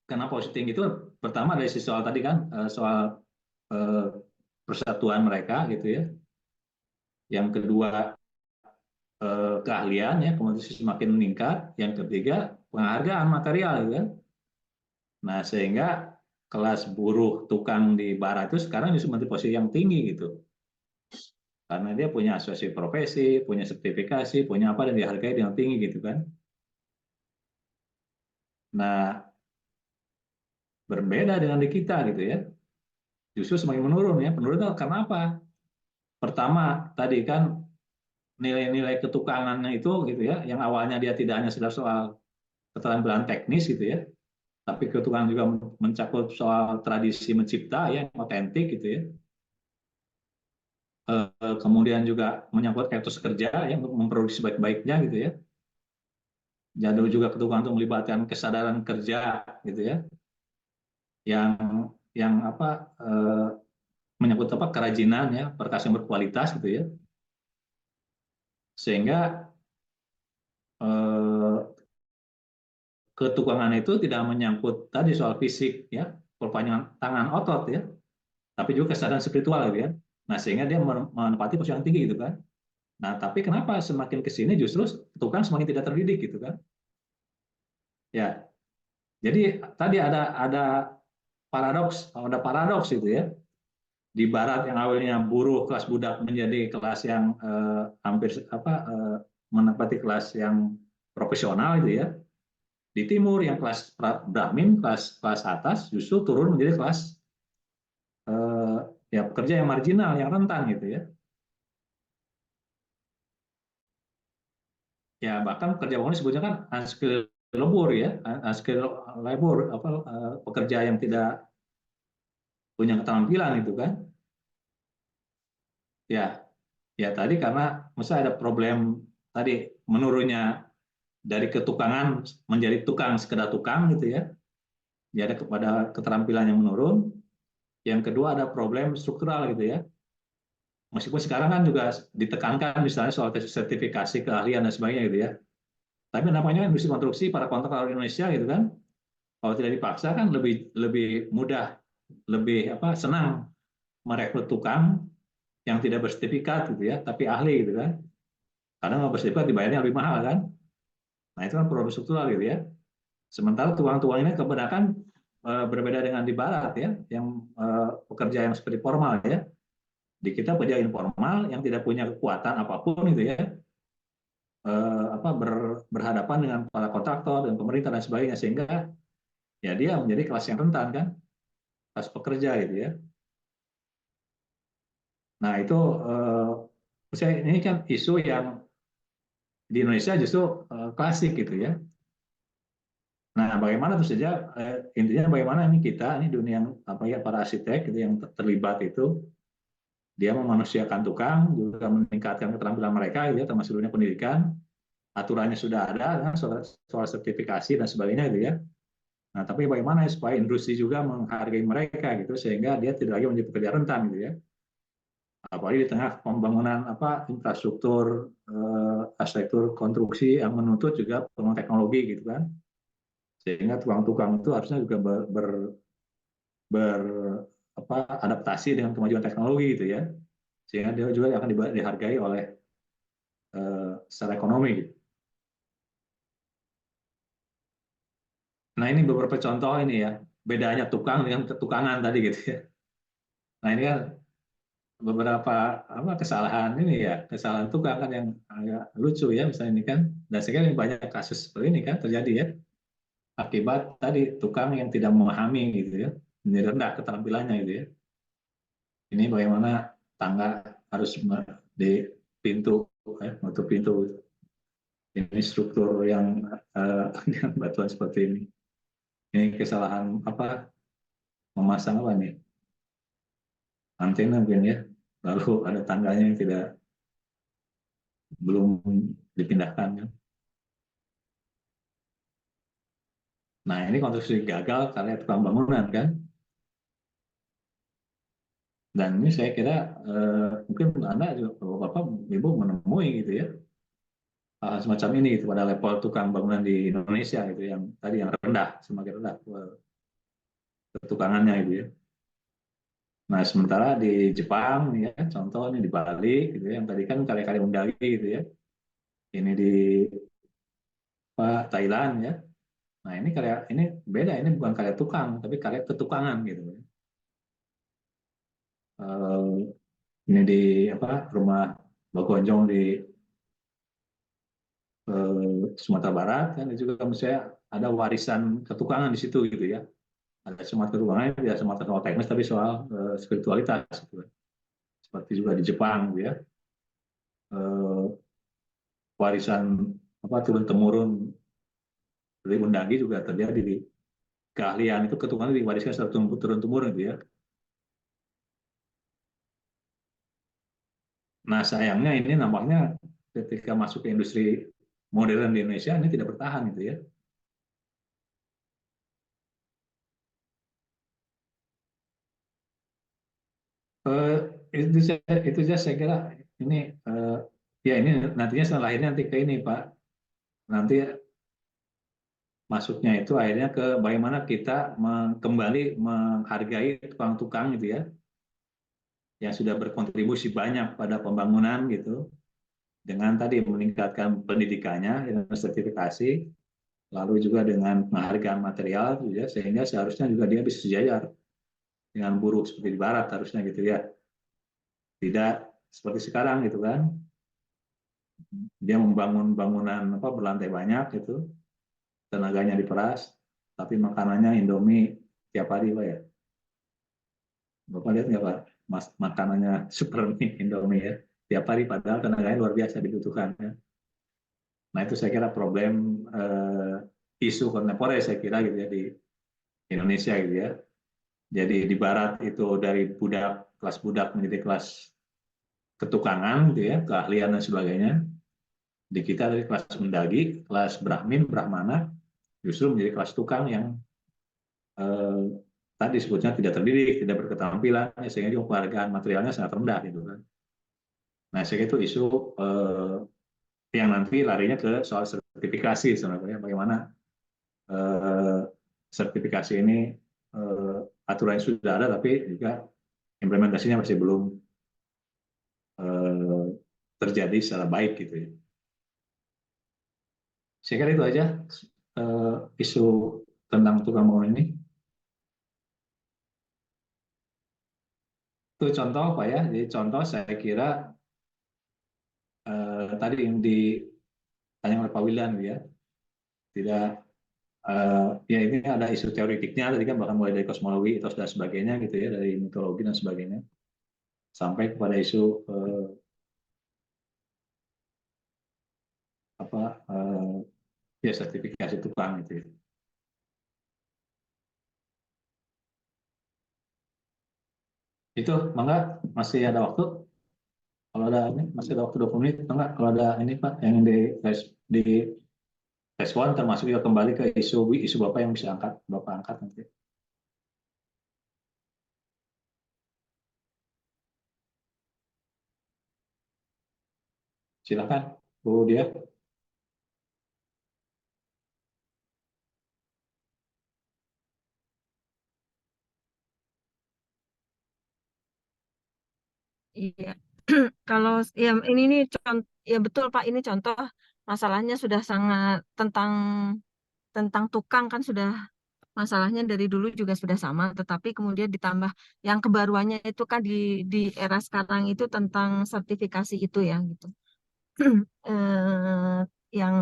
karena posisi tinggi itu pertama dari sisi soal tadi kan soal persatuan mereka gitu ya. Yang kedua keahlian ya, kemudian semakin meningkat. Yang ketiga penghargaan material gitu kan. Nah, sehingga kelas buruh tukang di Barat itu sekarang justru menjadi posisi yang tinggi gitu. Karena dia punya asosiasi profesi, punya sertifikasi, punya apa dan dihargai dengan tinggi gitu kan. Nah, berbeda dengan di kita gitu ya. Justru semakin menurun ya. Menurun itu karena apa? Pertama, tadi kan nilai-nilai ketukangannya itu gitu ya, yang awalnya dia tidak hanya sekedar soal keterampilan teknis gitu ya, tapi ketukangan juga mencakup soal tradisi mencipta ya, yang otentik gitu ya. Kemudian juga menyangkut etos kerja yang untuk memproduksi sebaik-baiknya gitu ya. Jadi juga ketukangan untuk melibatkan kesadaran kerja gitu ya, yang apa menyangkut apa kerajinan ya, berkas yang berkualitas gitu ya, sehingga ketukangan itu tidak menyangkut tadi soal fisik ya, perpanjangan tangan otot ya, tapi juga kesadaran spiritual gitu ya. Nah, sehingga dia menempati posisi yang tinggi gitu kan. Nah, tapi kenapa semakin ke sini justru tukang semakin tidak terdidik gitu kan? Ya. Jadi tadi ada paradoks gitu ya. Di Barat yang awalnya buruh kelas budak menjadi kelas yang hampir menempati kelas yang profesional gitu ya. Di timur yang kelas Brahmin, kelas atas justru turun menjadi kelas ya pekerja yang marginal, yang rentan gitu ya. Ya bahkan pekerja bangunan disebutnya kan unskilled labor ya, unskilled labor pekerja yang tidak punya keterampilan itu kan. Ya, ya tadi karena misalnya ada problem tadi menurunnya dari ketukangan menjadi tukang sekedar tukang gitu ya. Jadi ada kepada keterampilan yang menurun. Yang kedua ada problem struktural gitu ya. Meskipun sekarang kan juga ditekankan misalnya soal sertifikasi keahlian dan sebagainya gitu ya. Tapi namanya industri konstruksi para kontraktor Indonesia gitu kan. Kalau tidak dipaksa kan lebih mudah, lebih senang merekrut tukang yang tidak bersertifikat gitu ya, tapi ahli gitu kan. Karena nggak bersertifikat dibayarnya lebih mahal kan. Nah itu kan problem struktural gitu ya. Sementara tukang-tukang ini kebanyakan berbeda dengan di Barat ya, yang pekerja yang seperti formal ya. Di kita pekerja informal yang tidak punya kekuatan apapun gitu ya, berhadapan dengan para kontraktor dan pemerintah dan sebagainya, sehingga ya dia menjadi kelas yang rentan kan, kelas pekerja gitu ya. Nah itu Misalnya ini kan isu yang di Indonesia justru klasik gitu ya. Nah, bagaimana tentu saja intinya bagaimana ini kita ini dunia yang apa ya para arsitek gitu yang terlibat itu dia memanusiakan tukang juga meningkatkan keterampilan mereka gitu ya termasuk dunia pendidikan aturannya sudah ada kan, soal sertifikasi dan sebagainya gitu ya. Nah, tapi bagaimana ya supaya industri juga menghargai mereka gitu sehingga dia tidak lagi menjadi pekerja rentan gitu ya. Apalagi di tengah pembangunan apa infrastruktur arsitektur konstruksi yang menuntut juga pengembangan teknologi gitu kan. Sehingga tukang-tukang itu harusnya juga ber apa adaptasi dengan kemajuan teknologi gitu ya. Sehingga dia juga akan dihargai oleh secara ekonomi gitu. Nah, ini beberapa contoh ini ya, bedanya tukang dengan ketukangan tadi gitu ya. Nah, ini kan beberapa apa kesalahan ini ya, kesalahan tukang kan yang agak lucu ya misalnya ini kan. Dan saya kira ini banyak kasus seperti ini kan terjadi ya. Akibat tadi tukang yang tidak memahami gitu ya, menjadi rendah keterampilannya gitu ya. Ini bagaimana tangga harus di pintu, menutup pintu. Ini struktur yang dengan batuan seperti ini. Ini kesalahan apa? Memasang apa nih? Antena mungkin ya. Lalu ada tangganya yang belum dipindahkan. Ya. Nah ini konstruksi gagal karena tukang bangunan kan. Dan ini saya kira mungkin Anda juga Bapak Ibu menemui gitu ya. Semacam ini gitu, pada level tukang bangunan di Indonesia itu yang tadi yang rendah, semakin rendah ketukangannya itu ya. Nah, sementara di Jepang ya, contoh ini di Bali gitu ya, yang tadi kan karya-karya undagi gitu ya. Ini di Thailand ya. Nah, ini karya ini beda, ini bukan karya tukang, tapi karya ketukangan gitu. Ini di apa rumah Bagonjong di Sumatera Barat kan juga misalnya ada warisan ketukangan di situ gitu ya. Ada semangat ketukangan tidak semata soal teknis tapi soal spiritualitas gitu. Seperti juga di Jepang gitu ya. Warisan apa turun temurun dari undagi juga terjadi di keahlian itu ketukangan diwariskan secara turun temurun gitu ya. Nah sayangnya ini nampaknya ketika masuk ke industri modern di Indonesia ini tidak bertahan gitu ya. Eh, itu saya kira ini ya ini nantinya setelah lahirnya nanti ke ini Pak nanti masuknya itu akhirnya ke bagaimana kita kembali menghargai tukang-tukang gitu ya yang sudah berkontribusi banyak pada pembangunan gitu dengan tadi meningkatkan pendidikannya dengan sertifikasi lalu juga dengan penghargaan material gitu ya sehingga seharusnya juga dia bisa sejajar dengan buruh seperti di barat harusnya gitu ya tidak seperti sekarang gitu kan dia membangun bangunan apa berlantai banyak gitu tenaganya diperas tapi makanannya Indomie tiap hari Pak ya Bapak lihat nggak Pak makanannya super mie Indomie ya tiap hari padahal tenaganya luar biasa dibutuhkan ya. Nah itu saya kira problem isu kontemporer saya kira gitu ya di Indonesia gitu ya jadi di Barat itu dari kelas budak menjadi kelas ketukangan gitu ya keahlian dan sebagainya di kita dari kelas mendagi kelas Brahmin Brahmana justru menjadi kelas tukang yang tadi sebutnya tidak terdidik, tidak berketerampilan, sehingga juga penghargaan materialnya sangat rendah gitu kan. Nah, saya kira itu isu yang nanti larinya ke soal sertifikasi sebenarnya, bagaimana sertifikasi ini aturannya sudah ada, tapi juga implementasinya masih belum terjadi secara baik gitu ya. Saya kira itu aja isu tentang tukang bangun ini. Itu contoh Pak ya, jadi contoh saya kira tadi yang ditanya oleh Pak Wildan ya, tidak ya ini ada isu teoretiknya tadi kan bahkan mulai dari kosmologi etos dan sebagainya gitu ya dari mitologi dan sebagainya sampai kepada isu apa ya sertifikasi tukang itu. Itu Mangga masih ada waktu. Kalau ada ini masih ada waktu 20 menit, Mangga. Kalau ada ini Pak yang di respon termasuk juga kembali ke isu Bapak yang bisa Bapak angkat nanti. Silakan Bu Dia. Iya. Kalau ya ini nih ya betul Pak, ini contoh masalahnya sudah sangat tentang tukang kan sudah masalahnya dari dulu juga sudah sama, tetapi kemudian ditambah yang kebaruannya itu kan di era sekarang itu tentang sertifikasi itu ya gitu. Eh, yang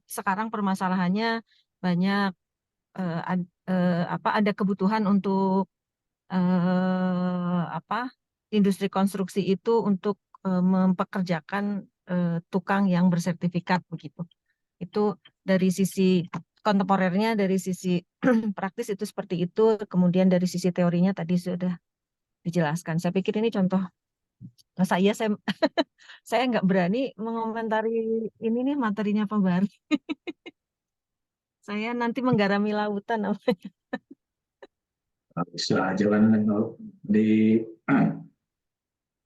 sekarang permasalahannya banyak ada kebutuhan untuk apa industri konstruksi itu untuk mempekerjakan tukang yang bersertifikat begitu. Itu dari sisi kontemporernya, dari sisi praktis itu seperti itu. Kemudian dari sisi teorinya tadi sudah dijelaskan. Saya pikir ini contoh. Saya saya nggak berani mengomentari ini nih materinya Pak Bari. Saya nanti menggarami lautan. Bisa aja kan di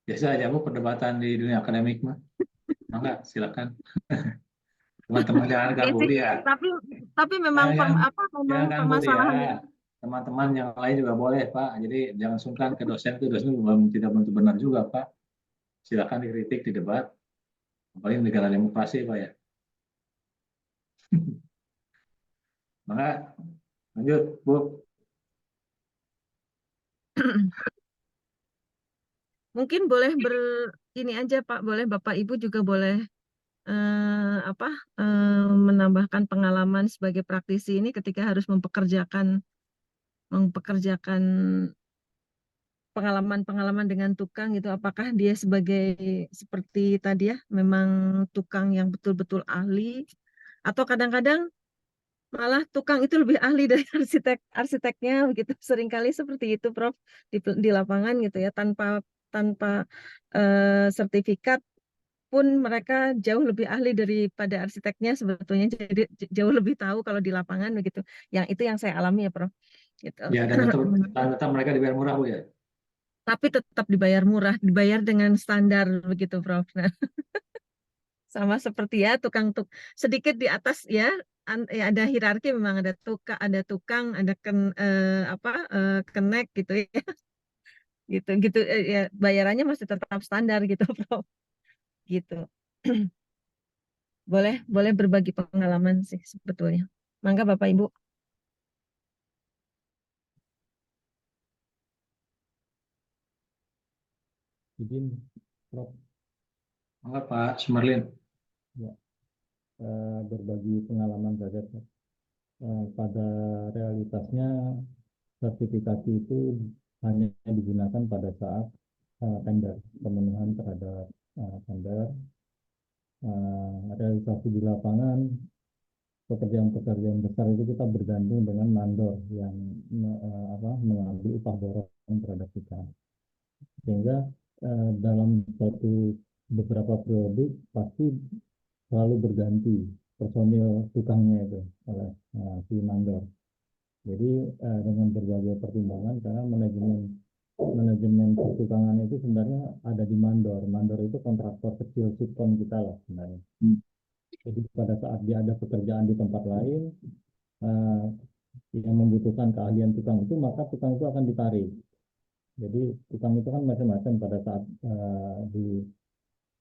biasa aja Bu perdebatan di dunia akademik mah. Mangga silakan. Teman-teman jangan Ya ganggu sih, dia. tapi memang Jangan, memang jangan ganggu dia. permasalahan. Teman-teman yang lain juga boleh Pak. Jadi jangan sungkan ke dosen itu dosen belum tidak tentu benar juga Pak. Silakan dikritik di debat. Apalagi negara demokrasi Pak ya. Maka lanjut Bu. Mungkin boleh ini aja Pak, boleh Bapak Ibu juga boleh apa menambahkan pengalaman sebagai praktisi ini ketika harus mempekerjakan pengalaman-pengalaman dengan tukang gitu. Apakah dia sebagai seperti tadi ya, memang tukang yang betul-betul ahli atau kadang-kadang malah tukang itu lebih ahli dari arsiteknya begitu. Seringkali seperti itu Prof di lapangan gitu ya, tanpa tanpa sertifikat pun mereka jauh lebih ahli daripada arsiteknya sebetulnya, jadi jauh lebih tahu kalau di lapangan begitu. Yang itu yang saya alami ya Prof gitu. Ya dan tetap mereka dibayar murah Bu ya. Tapi tetap dibayar murah, dibayar dengan standar begitu Prof. Nah, sama seperti ya sedikit di atas ya, ya ada hierarki, memang ada tukang, ada kenek gitu ya. Gitu gitu ya, bayarannya masih tetap standar gitu Prof. Gitu. Boleh boleh berbagi pengalaman sih sebetulnya. Mangga Bapak Ibu. Izin, Prof. Mangga Pak Sumarlin. Ya, berbagi pengalaman saja, Prof. Pada realitasnya sertifikasi itu hanya digunakan pada saat tender, pemenuhan terhadap tender. Realisasi di lapangan, pekerjaan-pekerjaan besar itu kita bergantung dengan mandor yang mengambil upah dorong terhadap kita. Sehingga dalam beberapa periode pasti selalu berganti personil tukangnya itu oleh si mandor. Jadi dengan berbagai pertimbangan, karena manajemen pertukangan itu sebenarnya ada di mandor. Mandor itu kontraktor kecil subkon kita lah sebenarnya. Jadi pada saat dia ada pekerjaan di tempat lain yang membutuhkan keahlian tukang itu, maka tukang itu akan ditarik. Jadi tukang itu kan macam-macam. Pada saat di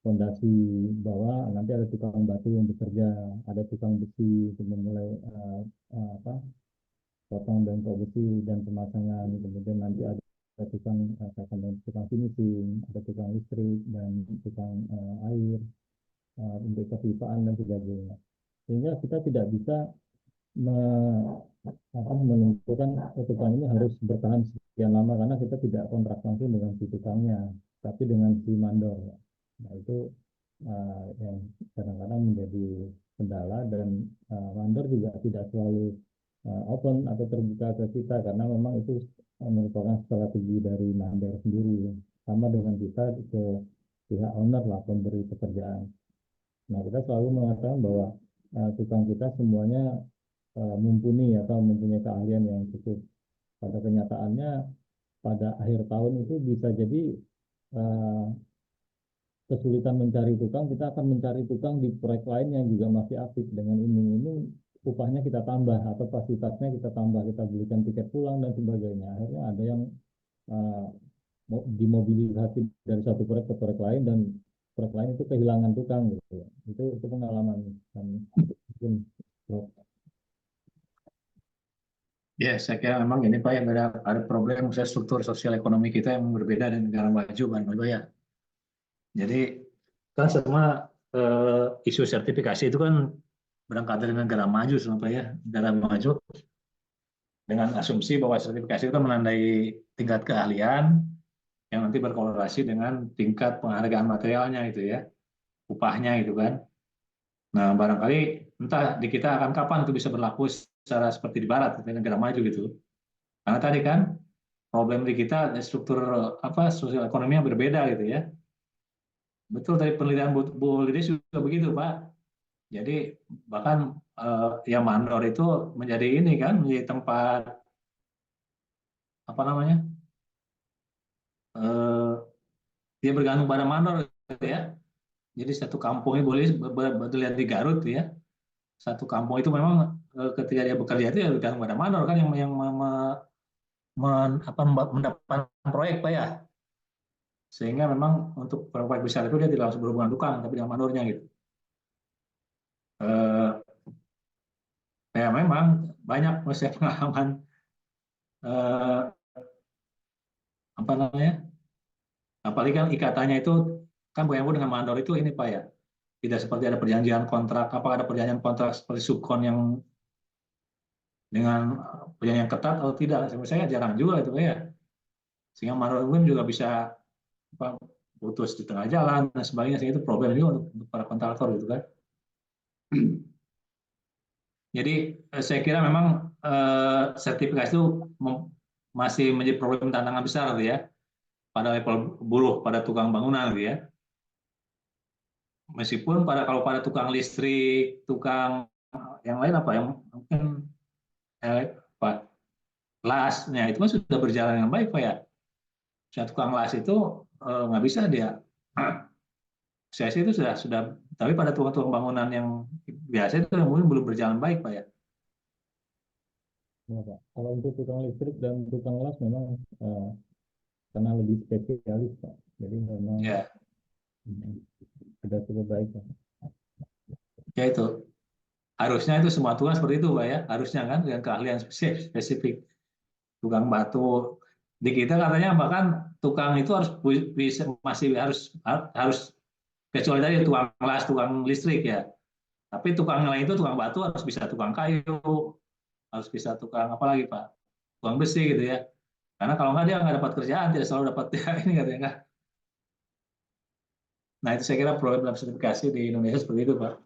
fondasi bawah nanti ada tukang batu yang bekerja, ada tukang besi untuk mulai potong bengkok besi dan pemasangan, kemudian nanti ada tukang finishing, ada tukang listrik dan tukang air untuk kepipaan dan sebagainya. Sehingga kita tidak bisa menentukan tukang ini harus bertahan sekian lama, karena kita tidak kontrak langsung dengan si tukangnya, tapi dengan si mandor. Nah itu yang kadang-kadang menjadi kendala, dan mandor juga tidak selalu open atau terbuka ke kita, karena memang itu merupakan strategi dari mandor sendiri, sama dengan kita ke pihak owner lah, pemberi pekerjaan. Nah, kita selalu mengatakan bahwa tukang kita semuanya mumpuni atau mempunyai keahlian yang cukup. Pada kenyataannya pada akhir tahun itu bisa jadi kesulitan mencari tukang, kita akan mencari tukang di proyek lain yang juga masih aktif. Dengan iming-iming upahnya kita tambah atau fasilitasnya kita tambah, kita belikan tiket pulang dan sebagainya. Akhirnya ada yang dimobilisasi dari satu proyek ke proyek lain, dan proyek lain itu kehilangan tukang gitu. Itu pengalaman kan, mungkin. Ya, saya kira memang ini Pak, yang ada problem misalnya struktur sosial ekonomi kita yang berbeda dengan negara maju kan Pak ya. Jadi kan semua isu sertifikasi itu kan berangkat dari negara maju Pak ya. Negara maju dengan asumsi bahwa sertifikasi itu kan menandai tingkat keahlian yang nanti berkorelasi dengan tingkat penghargaan materialnya itu ya, upahnya itu kan. Nah, barangkali entah di kita akan kapan itu bisa berlaku secara seperti di barat, di negara maju gitu. Karena tadi kan problem di kita struktur sosial ekonomi yang berbeda gitu ya. Betul, dari penelitian Bu Lidis juga begitu Pak. Jadi bahkan yang mandor itu menjadi ini kan, menjadi tempat apa namanya, dia bergantung pada mandor gitu ya. Jadi satu kampungnya boleh dilihat di Garut ya. Satu kampung itu memang ketika dia bekerja itu ya bergantung pada mandor kan yang mendapatkan proyek Pak ya. Sehingga memang untuk proyek besar itu dia tidak langsung berhubungan tukang, tapi dengan mandornya gitu. Ya memang banyak saya pengalaman apa namanya, apalagi kan ikatannya itu kan Bu dengan mandor itu ini Pak ya, tidak seperti ada perjanjian kontrak, apakah ada perjanjian kontrak seperti subkon yang dengan perjanjian ketat atau tidak, saya jarang juga itu Pak ya, sehingga mandor pun juga bisa putus di tengah jalan dan sebagainya, sehingga itu problem juga untuk para kontraktor gitu kan. Jadi saya kira memang sertifikasi itu masih menjadi problem tantangan besar gitu ya, pada level buruh, pada tukang bangunan gitu ya. Meskipun kalau pada tukang listrik, tukang yang lain apa yang mungkin lasnya itu kan sudah berjalan dengan baik Pak ya. Tukang las itu nggak bisa dia. Saya sih itu sudah, tapi pada tukang-tukang bangunan yang biasa itu mungkin belum berjalan baik Pak ya. Ya, Pak. Kalau untuk tukang listrik dan tukang las memang karena lebih spesialis Pak. Jadi memang Ya. sudah cukup baik Pak. Ya itu. Harusnya itu semua tukang seperti itu Pak ya. Harusnya kan dengan keahlian spesifik. Tukang batu. Di kita katanya bahkan tukang itu masih harus kecuali tadi tukang las, tukang listrik ya. Tapi tukang lain itu tukang batu harus bisa tukang kayu, harus bisa tukang apa lagi Pak? Tukang besi gitu ya. Karena kalau nggak dia nggak dapat kerjaan, tidak selalu dapat ini katanya nggak. Nah itu saya kira problem dalam sertifikasi di Indonesia seperti itu Pak.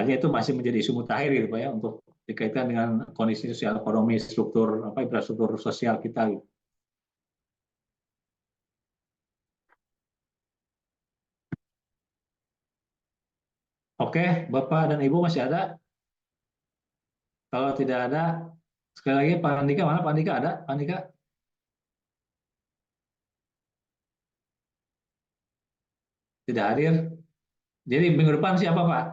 Hanya itu masih menjadi isu mutakhir gitu Pak ya, untuk dikaitkan dengan kondisi sosial ekonomi, struktur infrastruktur sosial kita gitu. Oke, Bapak dan Ibu masih ada? Kalau tidak ada, sekali lagi Pak Andika, mana Pak Andika ada? Pak Andika? Tidak hadir. Jadi minggu depan siapa Pak?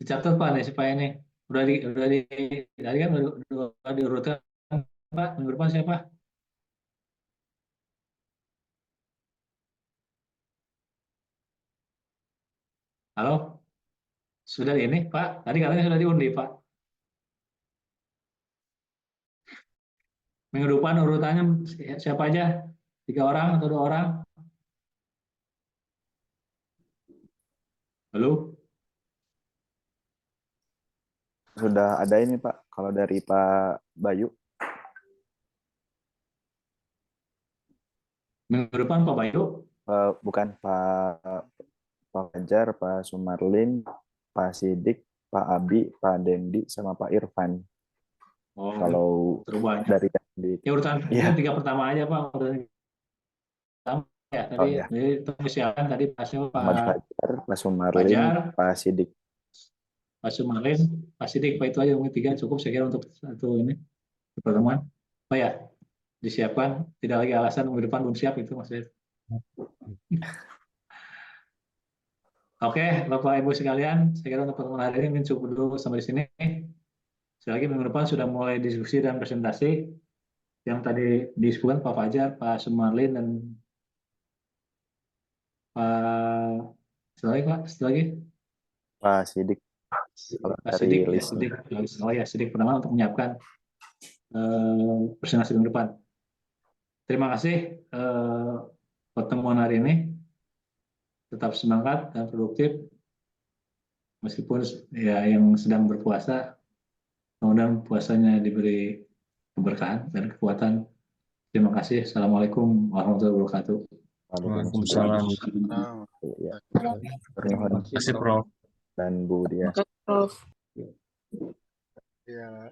Dicatat Pak nih supaya ini udah di tadi kan udah diurutkan Pak. Minggu depan siapa? Halo? Sudah ini Pak? Tadi katanya sudah diundi Pak. Minggu depan urutannya siapa aja? 3 orang atau 2 orang? Halo? Sudah ada ini Pak, kalau dari Pak Bayu. Minggu depan Pak Bayu? Bukan Pak Fajar, Pak Sumarlin, Pak Sidik, Pak Abi, Pak Dendi, sama Pak Irfan. Oh, Kalau terubahnya. dari yang di Ya urutan Iya. tiga pertama aja Pak. Urutan pertama ya Oh tadi ya, persiapan tadi pasnya Muhammad Pak Fajar, Pak Sumarlin, Fajar, Pak Sidik. Pak Sumarlin, Pak Sidik, Pak itu aja mungkin tiga cukup saya kira untuk satu ini pertemuan. Oh ya, disiapkan. Tidak lagi alasan minggu depan belum siap itu maksudnya. Oke, Bapak Ibu sekalian, saya kira untuk pertemuan hari ini mungkin cukup dulu sampai di sini. Sekali lagi minggu depan sudah mulai diskusi dan presentasi yang tadi disebutkan Pak Fajar, Pak Sumarlin, dan Pak setelah lagi Pak, setelah lagi Pak Sidik. Kalau Pak dari Sidik, ya listnya. Sidik, oh ya Sidik pertama untuk menyiapkan presentasi minggu depan. Terima kasih pertemuan hari ini. Tetap semangat dan produktif meskipun ya yang sedang berpuasa, mudah-mudahan puasanya diberi keberkahan dan kekuatan. Terima kasih. Assalamualaikum warahmatullahi wabarakatuh. Waalaikumsalam. Ya. Terima kasih, Prof. Dan Bu Dia. Prof. Ya.